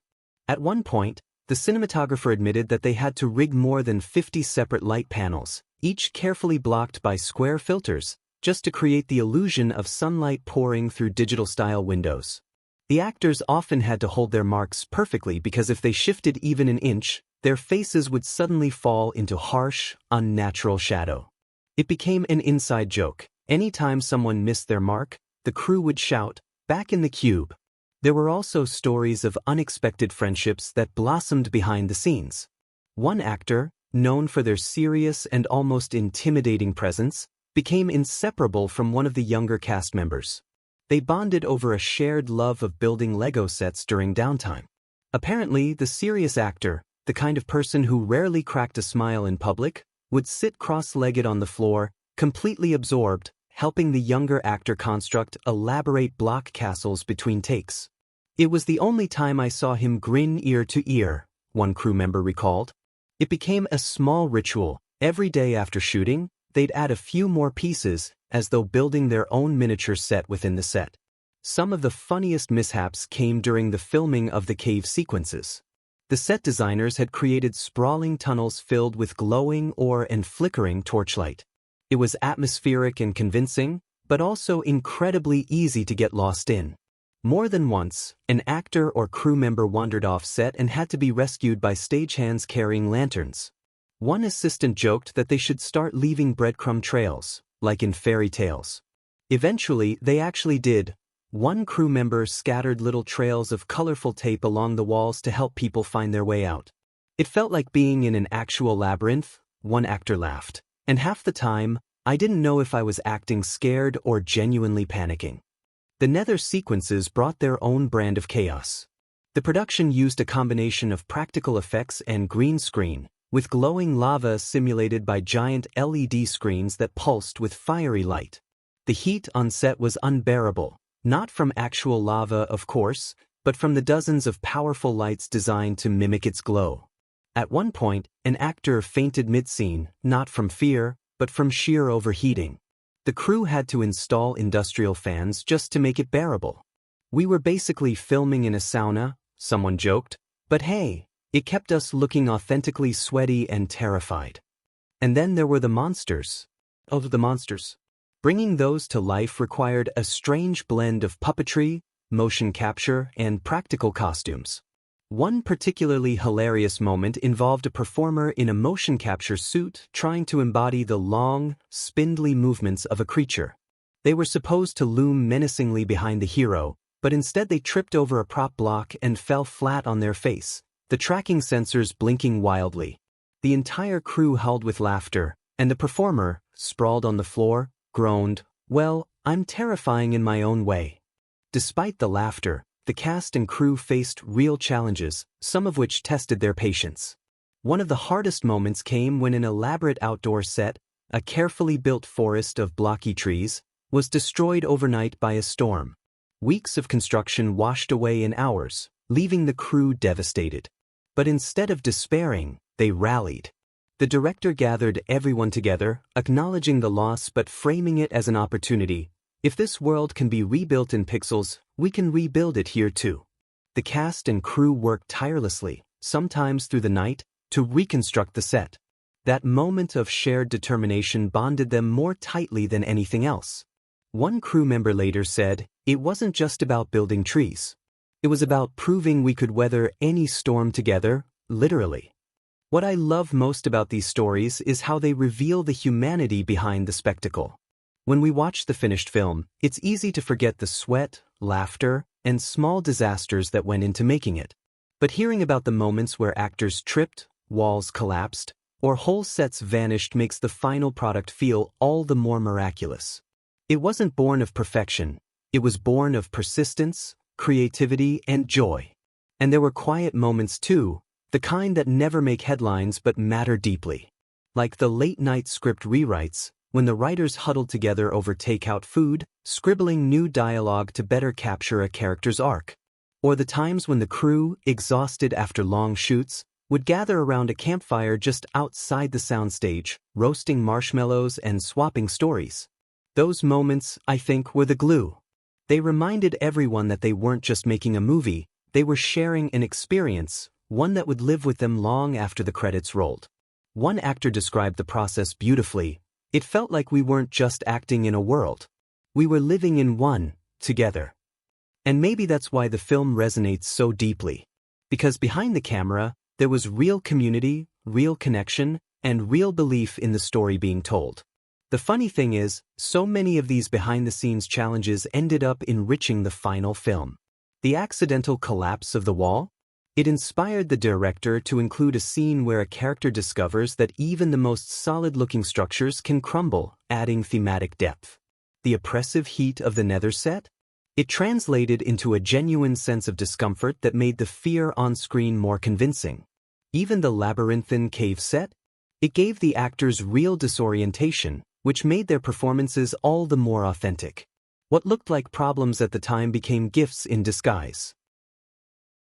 At one point, the cinematographer admitted that they had to rig more than 50 separate light panels, each carefully blocked by square filters, just to create the illusion of sunlight pouring through digital-style windows. The actors often had to hold their marks perfectly because if they shifted even an inch, their faces would suddenly fall into harsh, unnatural shadow. It became an inside joke. Anytime someone missed their mark, the crew would shout, "Back in the cube." There were also stories of unexpected friendships that blossomed behind the scenes. One actor, known for their serious and almost intimidating presence, became inseparable from one of the younger cast members. They bonded over a shared love of building Lego sets during downtime. Apparently, the serious actor, the kind of person who rarely cracked a smile in public, would sit cross-legged on the floor, completely absorbed, helping the younger actor construct elaborate block castles between takes. "It was the only time I saw him grin ear to ear," one crew member recalled. It became a small ritual. Every day after shooting, they'd add a few more pieces, as though building their own miniature set within the set. Some of the funniest mishaps came during the filming of the cave sequences. The set designers had created sprawling tunnels filled with glowing and flickering torchlight. It was atmospheric and convincing, but also incredibly easy to get lost in. More than once, an actor or crew member wandered off set and had to be rescued by stagehands carrying lanterns. One assistant joked that they should start leaving breadcrumb trails, like in fairy tales. Eventually, they actually did. One crew member scattered little trails of colorful tape along the walls to help people find their way out. "It felt like being in an actual labyrinth," one actor laughed. "And half the time, I didn't know if I was acting scared or genuinely panicking." The nether sequences brought their own brand of chaos. The production used a combination of practical effects and green screen, with glowing lava simulated by giant LED screens that pulsed with fiery light. The heat on set was unbearable, not from actual lava, of course, but from the dozens of powerful lights designed to mimic its glow. At one point, an actor fainted mid-scene, not from fear, but from sheer overheating. The crew had to install industrial fans just to make it bearable. "We were basically filming in a sauna," someone joked, "but hey, it kept us looking authentically sweaty and terrified." And then there were the monsters. Bringing those to life required a strange blend of puppetry, motion capture, and practical costumes. One particularly hilarious moment involved a performer in a motion capture suit trying to embody the long, spindly movements of a creature. They were supposed to loom menacingly behind the hero, but instead they tripped over a prop block and fell flat on their face, the tracking sensors blinking wildly. The entire crew howled with laughter, and the performer, sprawled on the floor, groaned, "Well, I'm terrifying in my own way." Despite the laughter, the cast and crew faced real challenges, some of which tested their patience. One of the hardest moments came when an elaborate outdoor set, a carefully built forest of blocky trees, was destroyed overnight by a storm. Weeks of construction washed away in hours, leaving the crew devastated. But instead of despairing, they rallied. The director gathered everyone together, acknowledging the loss but framing it as an opportunity. "If this world can be rebuilt in pixels, we can rebuild it here too." The cast and crew worked tirelessly, sometimes through the night, to reconstruct the set. That moment of shared determination bonded them more tightly than anything else. One crew member later said, "It wasn't just about building trees. It was about proving we could weather any storm together, literally." What I love most about these stories is how they reveal the humanity behind the spectacle. When we watch the finished film, it's easy to forget the sweat, laughter, and small disasters that went into making it. But hearing about the moments where actors tripped, walls collapsed, or whole sets vanished makes the final product feel all the more miraculous. It wasn't born of perfection, it was born of persistence, creativity, and joy. And there were quiet moments too, the kind that never make headlines but matter deeply. Like the late-night script rewrites, when the writers huddled together over takeout food, scribbling new dialogue to better capture a character's arc. Or the times when the crew, exhausted after long shoots, would gather around a campfire just outside the soundstage, roasting marshmallows and swapping stories. Those moments, I think, were the glue. They reminded everyone that they weren't just making a movie, they were sharing an experience, one that would live with them long after the credits rolled. One actor described the process beautifully. It felt like we weren't just acting in a world. We were living in one, together. And maybe that's why the film resonates so deeply. Because behind the camera, there was real community, real connection, and real belief in the story being told. The funny thing is, so many of these behind-the-scenes challenges ended up enriching the final film. The accidental collapse of the wall? It inspired the director to include a scene where a character discovers that even the most solid-looking structures can crumble, adding thematic depth. The oppressive heat of the nether set? It translated into a genuine sense of discomfort that made the fear on screen more convincing. Even the labyrinthine cave set? It gave the actors real disorientation, which made their performances all the more authentic. What looked like problems at the time became gifts in disguise.